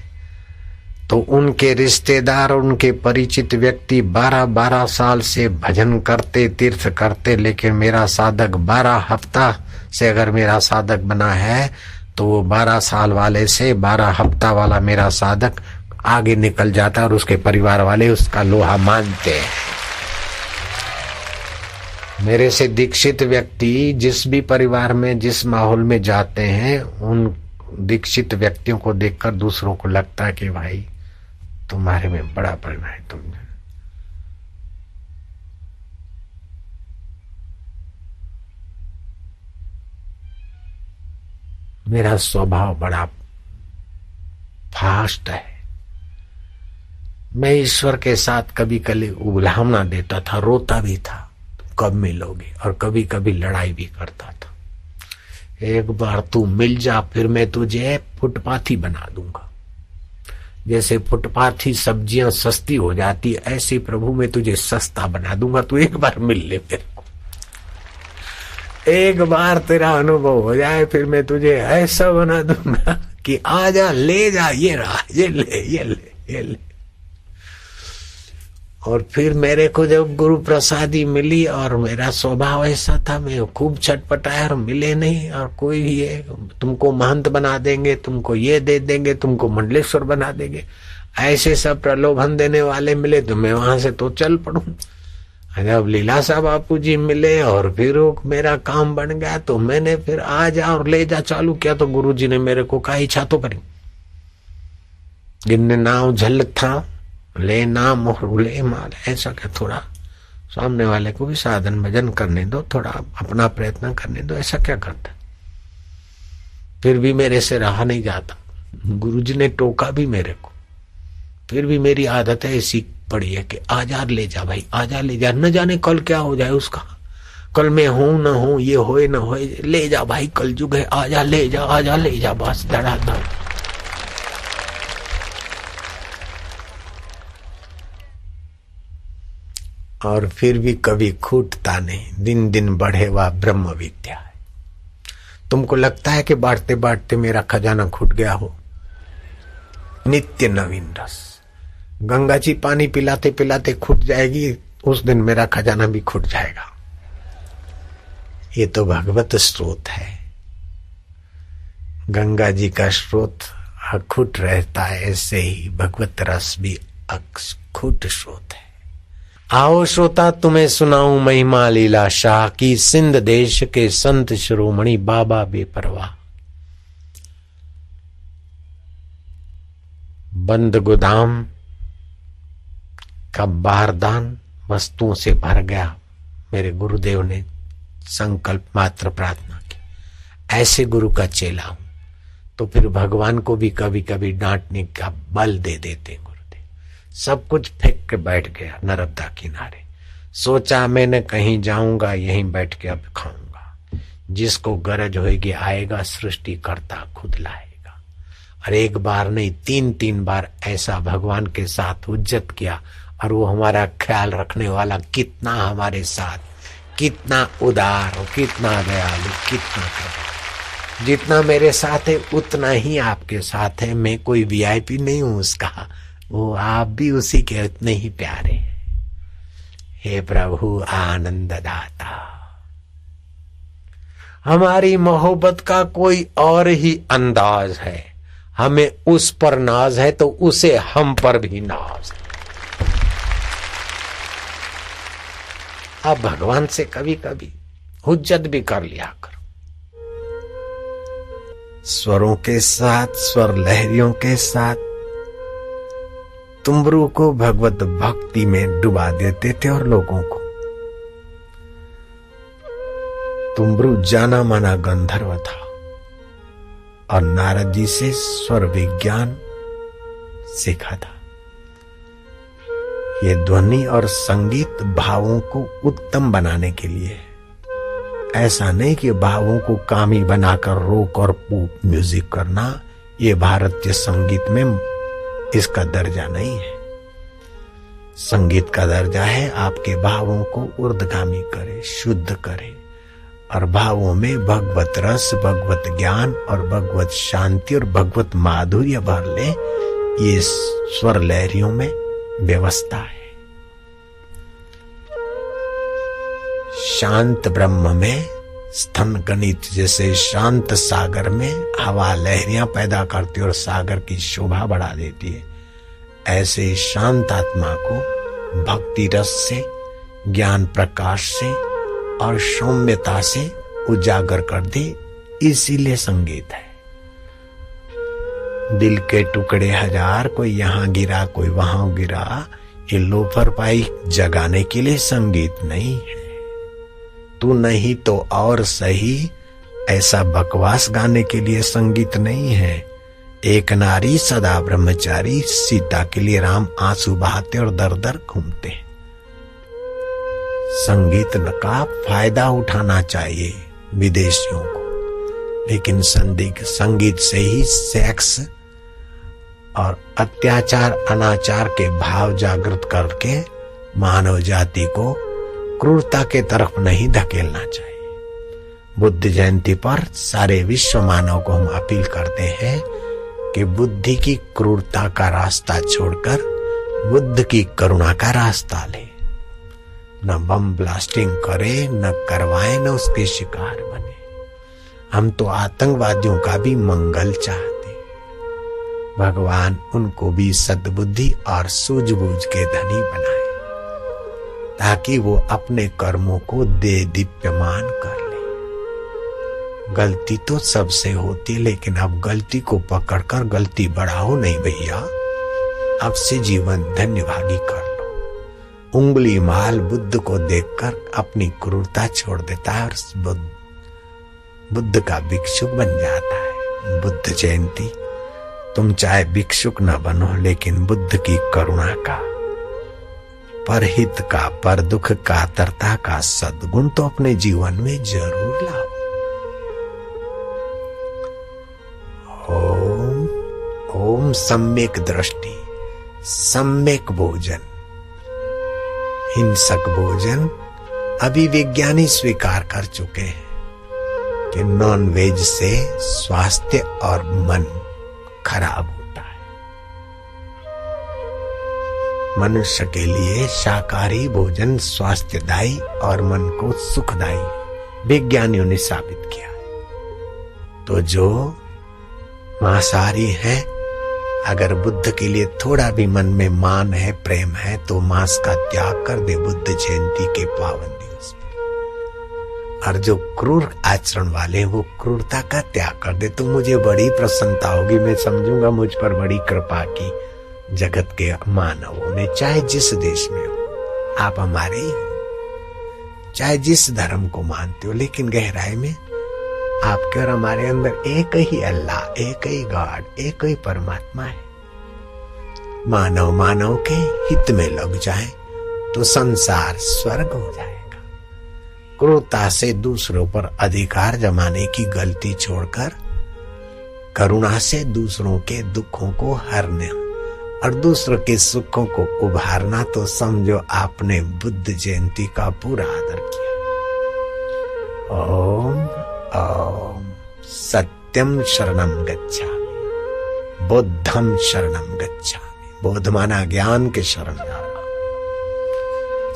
तो उनके रिश्तेदार, उनके परिचित व्यक्ति 12-12 साल से भजन करते, तीर्थ करते, लेकिन मेरा साधक 12 हफ्ता से अगर मेरा साधक बना है तो वो 12 साल वाले से 12 हफ्ता वाला मेरा साधक आगे निकल जाता है और उसके परिवार वाले उसका लोहा मानते हैं। मेरे से दीक्षित व्यक्ति जिस भी परिवार में, जिस माहौल में जाते हैं, उन दीक्षित व्यक्तियों को देखकर दूसरों को लगता है कि भाई तुम्हारे में बड़ा प्रेम है। तुमने मेरा स्वभाव बड़ा फास्ट है। मैं ईश्वर के साथ कभी कभी उलझना देता था, रोता भी था, कब मिलोगे, और कभी कभी लड़ाई भी करता था। एक बार तू मिल जा, फिर मैं तुझे फुटपाथी बना दूंगा। जैसे फुटपाथी सब्जियां सस्ती हो जाती, ऐसे प्रभु मैं तुझे सस्ता बना दूंगा। तू एक बार मिल ले मेरे को, एक बार तेरा अनुभव हो जाए, फिर मैं तुझे ऐसा बना दूंगा कि आजा, ले जा, ये रहा, ये ले, ये ले, ये ले। और फिर मेरे को जब गुरु प्रसादी मिली और मेरा स्वभाव ऐसा था, मैं खूब छटपटाया और मिले नहीं। और कोई ये तुमको महंत बना देंगे, तुमको ये दे देंगे, तुमको मंडलेश्वर बना देंगे, ऐसे सब प्रलोभन देने वाले मिले तो मैं वहां से तो चल पड़ू। जब लीलाशाह बापू जी मिले और फिर मेरा काम बन गया, तो मैंने फिर आ जा और ले जा चालू किया। तो गुरु जी ने मेरे को कहा इच्छा तो करी, गिनने नाव झल था, ले नाम और ले माल, ऐसा क्या, थोड़ा सामने वाले को भी साधन भजन करने दो, थोड़ा अपना प्रयत्न करने दो, ऐसा क्या करता। फिर भी मेरे से रहा नहीं जाता। गुरुजी ने टोका भी मेरे को, फिर भी मेरी आदत है ऐसी पड़ी है कि आजा ले जा भाई, आजा ले जा, न जाने कल क्या हो जाए उसका, कल मैं हूं न हूं, ये होए न होए, ले जा भाई, कल युग है, आजा ले जा, आजा ले जा, बस धड़ाधड़। और फिर भी कभी खूटता नहीं, दिन दिन बढ़े हुआ ब्रह्म विद्या है। तुमको लगता है कि बांटते बांटते मेरा खजाना खूट गया हो? नित्य नवीन रस, गंगा जी पानी पिलाते पिलाते खूट जाएगी, उस दिन मेरा खजाना भी खूट जाएगा। ये तो भगवत स्रोत है, गंगा जी का स्रोत अखुट रहता है, ऐसे ही भगवत रस भी अखुट स्रोत है। आओ श्रोता, तुम्हें सुनाऊं महिमा लीला शाह की, सिंध देश के संत शिरोमणि बाबा बेपरवाह। बंद गोदाम का बारदान वस्तुओं से भर गया। मेरे गुरुदेव ने संकल्प मात्र प्रार्थना की, ऐसे गुरु का चेला हूं तो फिर भगवान को भी कभी कभी डांटने का बल दे देते। गुरुदेव सब कुछ फेंक के बैठ गया नर्मदा किनारे, सोचा मैंने कहीं जाऊंगा, यहीं बैठ के अब खाऊंगा, जिसको गरज होगी आएगा, सृष्टि करता खुद लाएगा। और एक बार नहीं, 3-3 बार ऐसा भगवान के साथ उज्जत किया। और वो हमारा ख्याल रखने वाला कितना हमारे साथ, कितना उदार हो, कितना दयालु, कितना कृपा। जितना मेरे साथ है उतना ही आपके साथ है। मैं कोई वीआईपी नहीं हूं उसका, वो आप भी उसी के उतने ही प्यारे। हे प्रभु आनंद दाता, हमारी मोहब्बत का कोई और ही अंदाज है। हमें उस पर नाज है तो उसे हम पर भी नाज है। अब भगवान से कभी कभी हुज्जत भी कर लिया करो, स्वरों के साथ, स्वर लहरियों के साथ। तुम्बरू को भगवत भक्ति में डुबा देते थे और लोगों को। तुम्बरू जाना माना गंधर्व था और नारद जी से स्वर विज्ञान सीखा था। ये ध्वनि और संगीत भावों को उत्तम बनाने के लिए है। ऐसा नहीं कि भावों को कामी बनाकर रोक और पॉप म्यूजिक करना, ये भारतीय संगीत में इसका दर्जा नहीं है। संगीत का दर्जा है आपके भावों को ऊर्ध्वगामी करे, शुद्ध करे और भावों में भगवत रस, भगवत ज्ञान और भगवत शांति और भगवत माधुर्य भर ले। ये स्वर लहरियों में व्यवस्था है। शांत ब्रह्म में स्तन गणित जैसे शांत सागर में हवा लहरियां पैदा करती और सागर की शोभा बढ़ा देती है, ऐसे शांत आत्मा को भक्ति रस से, ज्ञान प्रकाश से और सौम्यता से उजागर कर दे। इसीलिए संगीत है। दिल के टुकड़े हजार, कोई यहाँ गिरा कोई वहां गिरा, ये लोफर पाई जगाने के लिए संगीत नहीं है। तू नहीं तो और सही, ऐसा बकवास गाने के लिए संगीत नहीं है। एक नारी सदा ब्रह्मचारी, सीता के लिए राम आंसू बहाते और दर दर घूमते। संगीत का फायदा उठाना चाहिए विदेशियों को, लेकिन संगीत से ही सेक्स और अत्याचार अनाचार के भाव जागृत करके मानव जाति को क्रूरता के तरफ नहीं धकेलना चाहिए। बुद्ध जयंती पर सारे विश्व मानव को हम अपील करते हैं कि बुद्धि की क्रूरता का रास्ता छोड़कर बुद्ध की करुणा का रास्ता ले। न बम ब्लास्टिंग करे, न करवाए, न उसके शिकार बने। हम तो आतंकवादियों का भी मंगल चाहते। भगवान उनको भी सद्बुद्धि और सूझबूझ के धनी बनाए, ताकि वो अपने कर्मों को दे दीप्यमान कर ले। गलती तो सबसे होती, लेकिन अब गलती को पकड़कर गलती बढ़ाओ नहीं भैया, अब से जीवन धन्यभागी कर लो। उंगली माल बुद्ध को देखकर अपनी क्रूरता छोड़ देता है और बुद्ध का भिक्षुक बन जाता है। बुद्ध जयंती, तुम चाहे भिक्षुक न बनो, लेकिन बुद्ध की करुणा का, परहित का, पर दुख का, तरता का सद्गुण तो अपने जीवन में जरूर लाओ। ओम ओम सम्यक दृष्टि, सम्यक भोजन। हिंसक भोजन अभी विज्ञानी स्वीकार कर चुके हैं कि नॉन वेज से स्वास्थ्य और मन खराब होता है। मनुष्य के लिए शाकाहारी भोजन स्वास्थ्यदायी और मन को सुखदायी विज्ञानियों ने साबित किया। तो जो मांसाहारी है, अगर बुद्ध के लिए थोड़ा भी मन में मान है, प्रेम है, तो मांस का त्याग कर दे बुद्ध जयंती के पावन दिवस में। और जो क्रूर आचरण वाले हैं, वो क्रूरता का त्याग कर दे, तो मुझे बड़ी प्रसन्नता होगी। मैं समझूंगा मुझ पर बड़ी कृपा की जगत के मानवों ने, चाहे जिस देश में हो, आप हमारे ही हो, चाहे जिस धर्म को मानते हो, लेकिन गहराई में आपके और हमारे अंदर एक ही अल्लाह, एक ही गॉड, एक ही परमात्मा है। मानव मानव के हित में लग जाए तो संसार स्वर्ग हो जाएगा। क्रूरता से दूसरों पर अधिकार जमाने की गलती छोड़कर करुणा से दूसरों के दुखों को हरने और दूसरों के सुखों को उभारना, तो समझो आपने बुद्ध जयंती का पूरा आदर किया। ओम ओम सत्यम शरणम गच्छामि, बुद्धम शरणम गच्छामि। बोध माना ज्ञान के शरण जा रहा,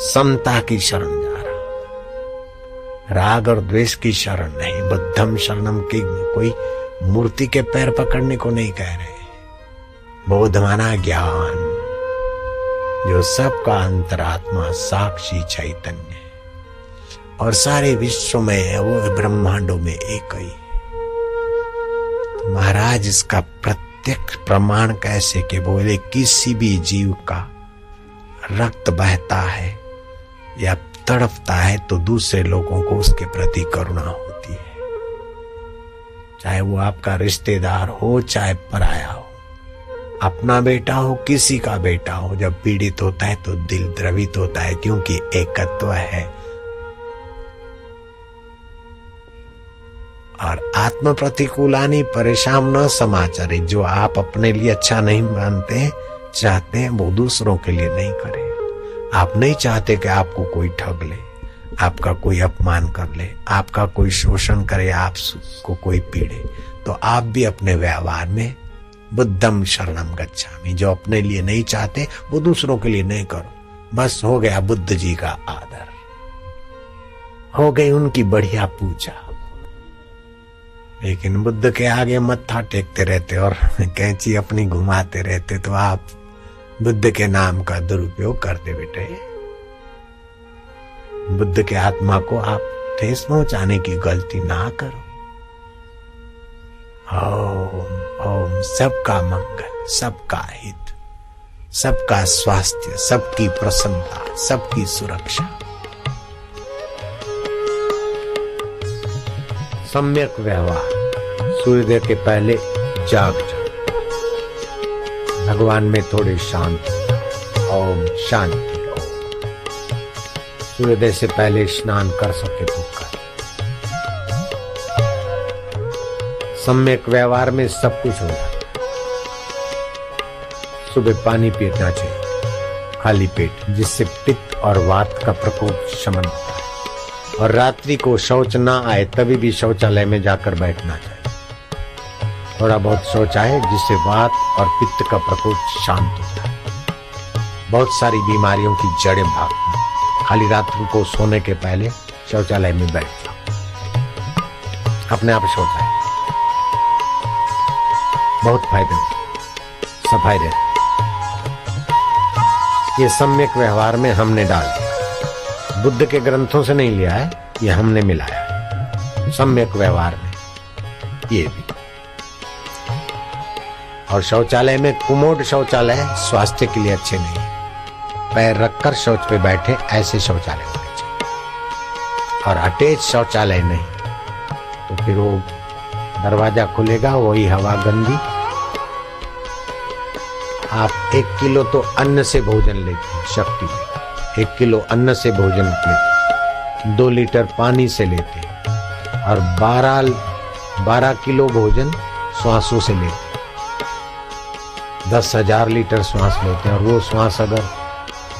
समता की शरण जा रहा, राग और द्वेष की शरण नहीं। बुद्धम शरणम की कोई मूर्ति के पैर पकड़ने को नहीं कह रहे। बोध माना ज्ञान, जो सबका अंतरात्मा साक्षी चैतन्य है और सारे विश्व में है, वो ब्रह्मांडों में एक ही है। महाराज इसका प्रत्यक्ष प्रमाण कैसे कि बोले किसी भी जीव का रक्त बहता है या तड़पता है तो दूसरे लोगों को उसके प्रति करुणा होती है। चाहे वो आपका रिश्तेदार हो चाहे पराया हो, अपना बेटा हो किसी का बेटा हो, जब पीड़ित होता है तो दिल द्रवित होता है, क्योंकि एकत्व है। और आत्म प्रतिकूलानी परेशान न समाचारी, जो आप अपने लिए अच्छा नहीं मानते चाहते हैं वो दूसरों के लिए नहीं करें। आप नहीं चाहते कि आपको कोई ठग ले, आपका कोई अपमान कर ले, आपका कोई शोषण करे, आपको कोई पीड़े, तो आप भी अपने व्यवहार में बुद्धम शरणम गच्छामि, जो अपने लिए नहीं चाहते वो दूसरों के लिए नहीं करो। बस हो गया बुद्ध जी का आदर, हो गई उनकी बढ़िया पूजा। लेकिन बुद्ध के आगे मत्था टेकते रहते और कैंची अपनी घुमाते रहते तो आप बुद्ध के नाम का दुरुपयोग करते बेटे। बुद्ध के आत्मा को आप ठेस पहुंचाने की गलती ना करो। ओम ओम, सबका मंगल, सबका हित, सबका स्वास्थ्य, सबकी प्रसन्नता, सबकी सुरक्षा। सम्यक व्यवहार। सूर्योदय के पहले जाग जाओ, भगवान में थोड़े शांत। ओम शांति। सूर्योदय से पहले स्नान कर सके तो कर। सम्यक व्यवहार में सब कुछ हो जाता है। सुबह पानी पीना चाहिए खाली पेट, जिससे पित्त और वात का प्रकोप शमन होता है। और रात्रि को शौच ना आए तभी भी शौचालय में जाकर बैठना चाहिए। थोड़ा बहुत शौच आए जिससे वात और पित्त का प्रकोप शांत होता है। बहुत सारी बीमारियों की जड़ें भागती हैं। खाली रात्रि को सोने के पहले शौचालय में बैठ जाओ, अपने आप शौच आए, बहुत फायदे होते, सफाई रहती। ये सम्यक व्यवहार में हमने डाल दिया, बुद्ध के ग्रंथों से नहीं लिया है, ये हमने मिलाया है सम्यक व्यवहार में ये भी। और शौचालय में कुमोड शौचालय स्वास्थ्य के लिए अच्छे नहीं है। पैर रखकर शौच पे बैठे ऐसे शौचालय होने चाहिए। और अटैच शौचालय नहीं, तो फिर वो दरवाजा खुलेगा, वही हवा गंदी। आप 1 किलो तो अन्न से भोजन लेते हैं, शक्ति में 1 किलो अन्न से भोजन लेते, 2 लीटर पानी से लेते, और 12 किलो भोजन श्वासों से लेते, 10,000 लीटर श्वास लेते हैं। और वो श्वास अगर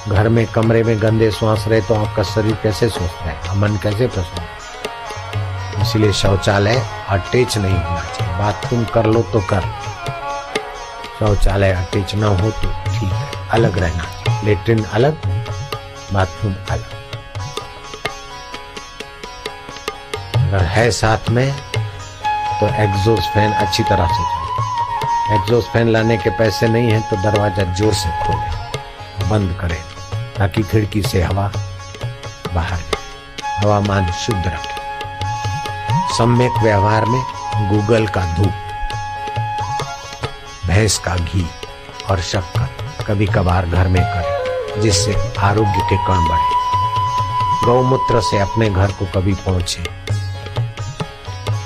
घर में कमरे में गंदे श्वास रहे तो आपका शरीर कैसे सोचता है, मन कैसे प्रसन्न। इसलिए शौचालय अटैच नहीं होना चाहिए। बाथरूम कर लो तो कर, शौचालय अटैच ना हो तो ठीक है, अलग रहना चाहिए। लेट्रिन अलग, बाथरूम अलग। अगर है साथ में तो एग्जॉस्ट फैन अच्छी तरह से चले। एग्जॉस्ट फैन लाने के पैसे नहीं है तो दरवाजा जोर से खोले, बंद करें, ताकि खिड़की से हवा बाहर जाए, हवामान शुद्ध रखे। सम्यक व्यवहार में गूगल का धूप, भैंस का घी और शक्कर कभी कभार घर में करें, जिससे आरोग्य के कण बढ़े। गौमूत्र से अपने घर को कभी पहुंचे,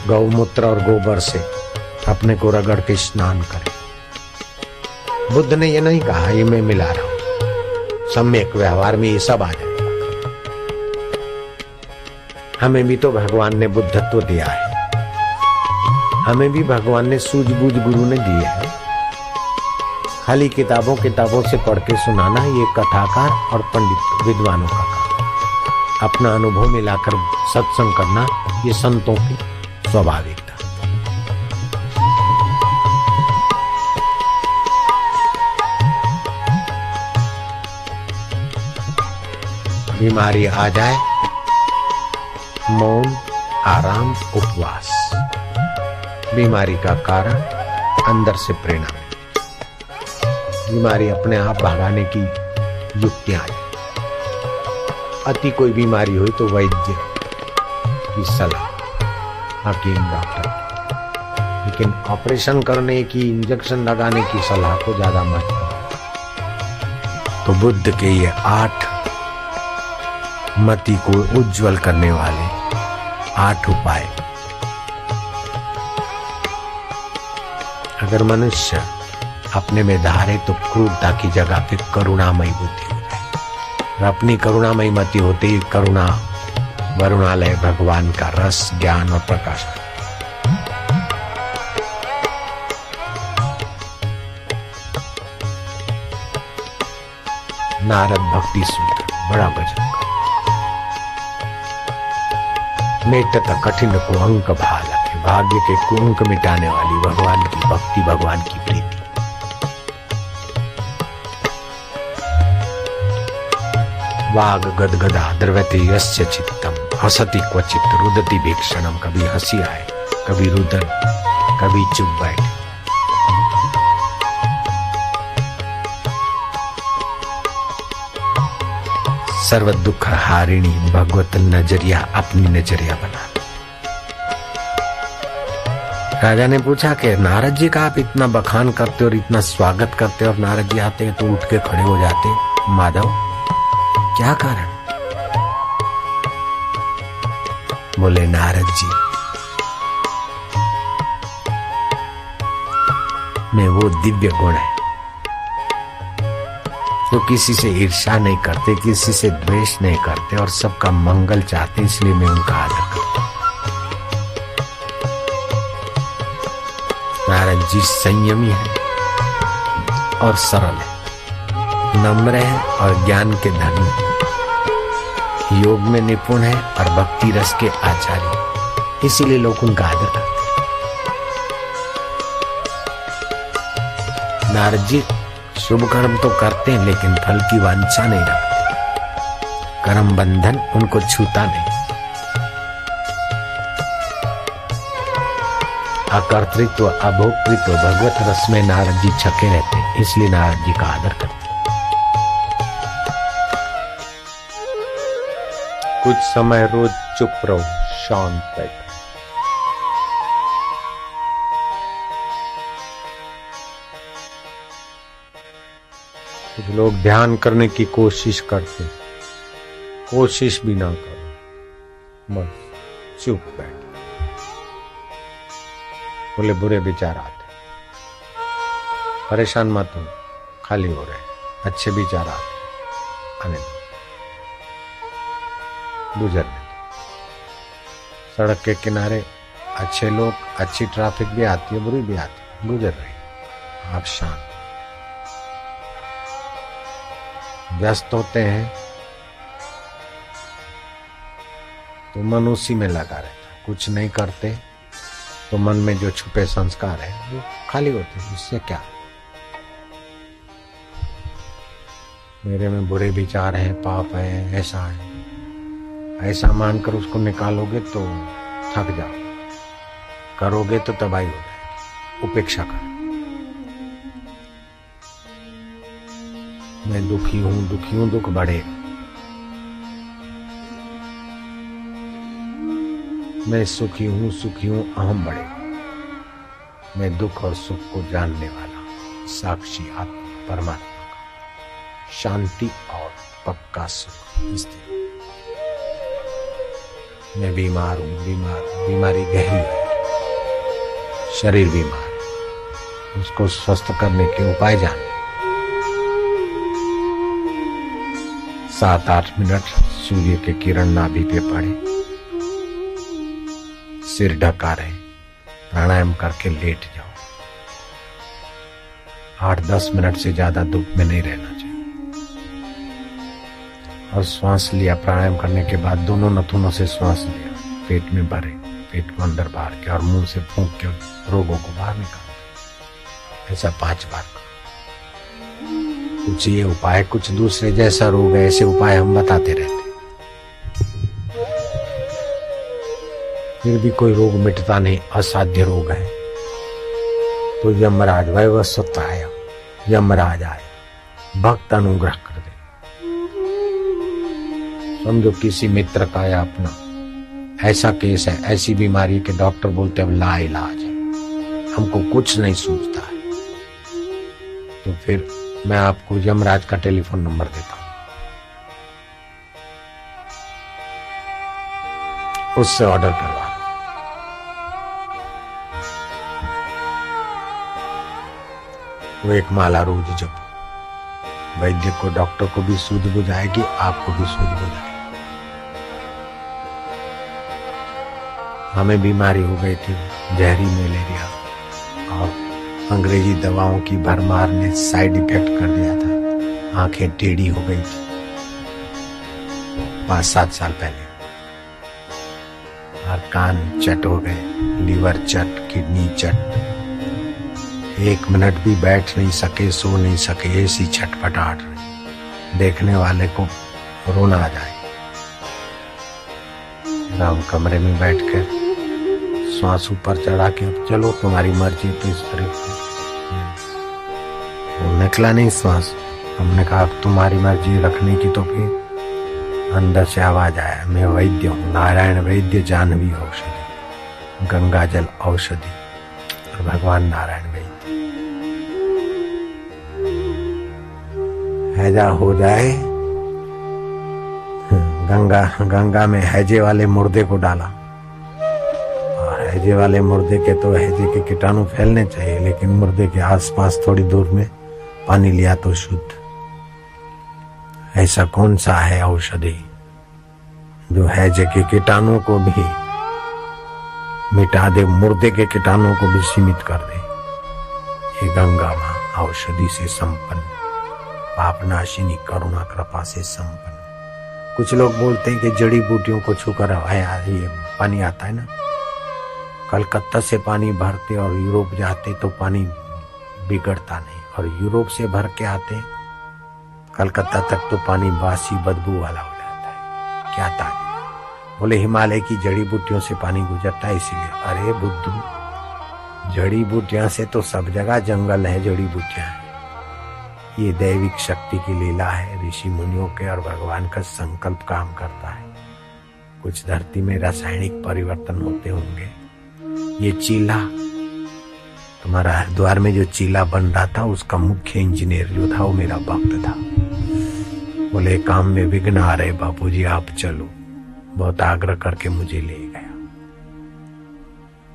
गौमूत्र और गोबर से अपने को रगड़ के स्नान करें। बुद्ध ने ये नहीं कहा, ये मैं मिला रहा हूं। सम्यक व्यवहार में ये सब आ जाएगा। हमें भी तो भगवान ने बुद्धत्व दिया है, हमें भी भगवान ने सूझबूझ गुरु ने दिए है। खाली किताबों से पढ़ के सुनाना ये कथाकार और पंडित विद्वानों का काम। अपना अनुभव मिलाकर सत्संग करना ये संतों की स्वाभाविकता। बीमारी आ जाए, मौन, आराम, उपवास। बीमारी का कारण अंदर से प्रेरणा है। बीमारी अपने आप भागाने की युक्तियां हैं। अति कोई बीमारी हुई तो वैद्य की सलाह, हकीम, डॉक्टर। लेकिन ऑपरेशन करने की, इंजेक्शन लगाने की सलाह को ज्यादा महत्व। तो बुद्ध के ये 8 मति को उज्जवल करने वाले 8 उपाय अगर मनुष्य अपने में धारे तो क्रूरता की जगह पे करुणामयी बुद्धि हो जाए, और अपनी करुणामयी मति होते ही करुणा वरुणालय भगवान का रस ज्ञान और प्रकाश। नारद भक्ति सूत्र बड़ा भजन मेटत कठिन को अंक भालक, भाग्य के कुंक मिटाने वाली भगवान की भक्ति, भगवान की प्रीति। वाग गदगदा द्रवते यस्य चित्तम, हसति क्वचित रुदति भीक्षणम। कभी हंसी आए, कभी रुदन, कभी चुप बैठे। सर्व दुख हारिणी भगवत नजरिया, अपनी नजरिया बना। राजा ने पूछा कि नारद जी का आप इतना बखान करते और इतना स्वागत करते, और नारद जी आते तो उठ के खड़े हो जाते, माधव क्या कारण? बोले नारद जी, में वो दिव्य गुण है जो किसी से ईर्ष्या नहीं करते, किसी से द्वेष नहीं करते और सबका मंगल चाहते, इसलिए मैं उनका आदर करता हूं। नारद जी संयमी है और सरल है, नम्र है और ज्ञान के धनी, योग में निपुण है और भक्ति रस के आचार्य, इसीलिए लोग उनका आदर करते। नारद जी शुभ कर्म तो करते हैं लेकिन फल की वांछा नहीं रखते, कर्म बंधन उनको छूता नहीं। अकर्तृत्व अभोक्तृत्व भगवत रस में नारद जी छके रहते, इसलिए नारद जी का आदर करते। कुछ समय रोज चुप रहो, शांत बैठो। कुछ लोग ध्यान करने की कोशिश करते, कोशिश भी ना करो, बस चुप बैठो। बोले बुरे विचार आते, परेशान मत हो, खाली हो रहे, अच्छे विचार आते, आने दो, गुजरने दो। सड़क के किनारे अच्छे लोग, अच्छी ट्रैफिक भी आती है, बुरी भी आती है, गुजर रही, आप शांत। व्यस्त होते हैं तो मन उसी में लगा रहता, कुछ नहीं करते तो मन में जो छुपे संस्कार है वो खाली होते हैं। इससे क्या, मेरे में बुरे विचार हैं, पाप है, ऐसा है, ऐसा मानकर उसको निकालोगे तो थक जाओ, करोगे तो तबाही हो जाएगी। उपेक्षा कर, मैं दुखी हूं, दुख बढ़ेगा। मैं सुखी हूं, अहम बढ़ेगा। मैं दुख और सुख को जानने वाला साक्षी आत्मा परमात्मा का शांति और पक्का सुख स्थिर। मैं बीमार हूं, बीमारी गहरी है, शरीर बीमार, उसको स्वस्थ करने के उपाय जाने। 7-8 मिनट सूर्य के किरण नाभि पे पड़े, सिर ढका रहे, प्राणायाम करके लेट जाओ। 8-10 मिनट से ज्यादा दुख में नहीं रहना चाहिए। और श्वास लिया, प्राणायाम करने के बाद दोनों नथुनों से श्वास लिया, पेट में भरे, पेट को अंदर बाहर के, और मुंह से फूंक के रोगों को बाहर निकाल। ऐसा 5 बार। कुछ ये उपाय, कुछ दूसरे जैसा रोग है, ऐसे उपाय हम बताते रहते, फिर भी कोई रोग मिटता नहीं, असाध्य रोग है। तो यमराज वैवस्वत आया, यमराज आए, भक्त अनुग्रह कर दे। समझो किसी मित्र का या अपना ऐसा केस है, ऐसी बीमारी के डॉक्टर बोलते हैं ला इलाज है, हमको कुछ नहीं सूझता है, तो फिर मैं आपको यमराज का टेलीफोन नंबर देता हूं, उससे ऑर्डर करवा। वो एक माला रोज जपो। वैद्य को, डॉक्टर को भी सूझ बुझाएगी, आपको भी सूझ बुझाएगी। हमें बीमारी हो गई थी, जहरी मलेरिया, और अंग्रेजी दवाओं की भरमार ने साइड इफेक्ट कर दिया था। आंखें टेढ़ी हो गई थी 5-7 साल पहले, और कान चट हो गए, लीवर चट, किडनी चट। 1 मिनट भी बैठ नहीं सके, सो नहीं सके, ऐसी छटपटाहट रही, देखने वाले को रोना आ जाए। हम कमरे में बैठकर श्वास ऊपर चढ़ा के, अब चलो तुम्हारी मर्जी, तो इस तरह से निकला नहीं श्वास। हमने कहा तुम्हारी मर्जी रखने की, तो फिर अंदर से आवाज आया, मैं वैद्य हूँ, नारायण वैद्य, जानवी औषधि, गंगा जल औषधि, और भगवान नारायण वैद्य। हैजा हो जाए, गंगा में हैजे वाले मुर्दे को डाला, और हैजे वाले मुर्दे के तो हैजे के कीटाणु फैलने चाहिए, लेकिन मुर्दे के आसपास थोड़ी दूर में पानी लिया तो शुद्ध। ऐसा कौन सा है औषधि जो हैजे के कीटाणु को भी मिटा दे, मुर्दे के कीटाणु को भी सीमित कर दे? ये गंगा मां औषधि से संपन्न, पापनाशिनी, करुणा कृपा से संपन्न। कुछ लोग बोलते हैं कि जड़ी बूटियों को छूकर ये पानी आता है ना। कलकत्ता से पानी भरते और यूरोप जाते तो पानी बिगड़ता नहीं, और यूरोप से भर के आते कलकत्ता तक तो पानी बासी बदबू वाला हो जाता है। क्या ताकत? बोले हिमालय की जड़ी बूटियों से पानी गुजरता है इसीलिए। अरे बुद्धू, जड़ी बूटियां से तो सब जगह जंगल है, जड़ी बूटियां हैं। ये दैविक शक्ति की लीला है, ऋषि मुनियों के और भगवान का संकल्प काम करता है। कुछ धरती में रासायनिक परिवर्तन होते होंगे। ये चीला, तुम्हारा हरिद्वार में जो चीला बन रहा था, उसका मुख्य इंजीनियर जो था वो मेरा भक्त था। बोले काम में विघ्न आ रहे बापूजी, आप चलो। बहुत आग्रह करके मुझे ले गया।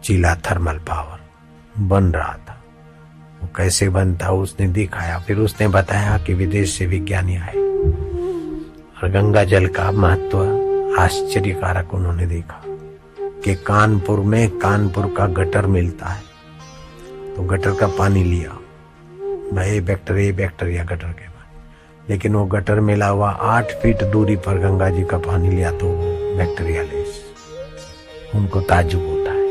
चीला थर्मल पावर बन रहा था। वो कैसे बनता उसने दिखाया, फिर उसने बताया कि विदेश से विज्ञानी आए, और गंगा जल का महत्व आश्चर्यकारक उन्होंने देखा कि कानपुर में कानपुर का गटर मिलता है, तो गटर का पानी लिया, भाई बैक्टीरिया गटर के पानी, लेकिन वो गटर मिला हुआ 8 फीट दूरी पर गंगा जी का पानी लिया तो वो बैक्टीरिया लेस। उनको ताज्जुब होता है।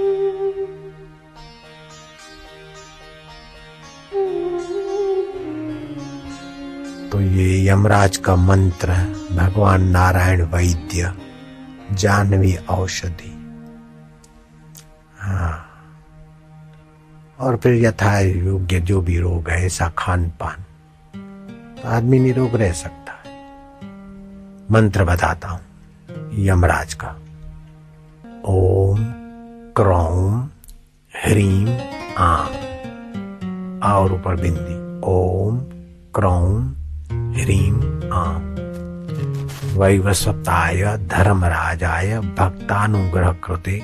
तो ये यमराज का मंत्र, भगवान नारायण वैद्य, जानवी औषधि। हाँ, और फिर यथा योग्य जो भी रोग है, ऐसा खान पान, तो आदमी निरोग रह सकता है। मंत्र बताता हूं यमराज का। ओम क्रौम ह्रीम आम, और ऊपर बिंदी, ओम क्रौम ह्रीम आम। वैवस्वताय धर्मराजाय भक्तानुग्रह कृते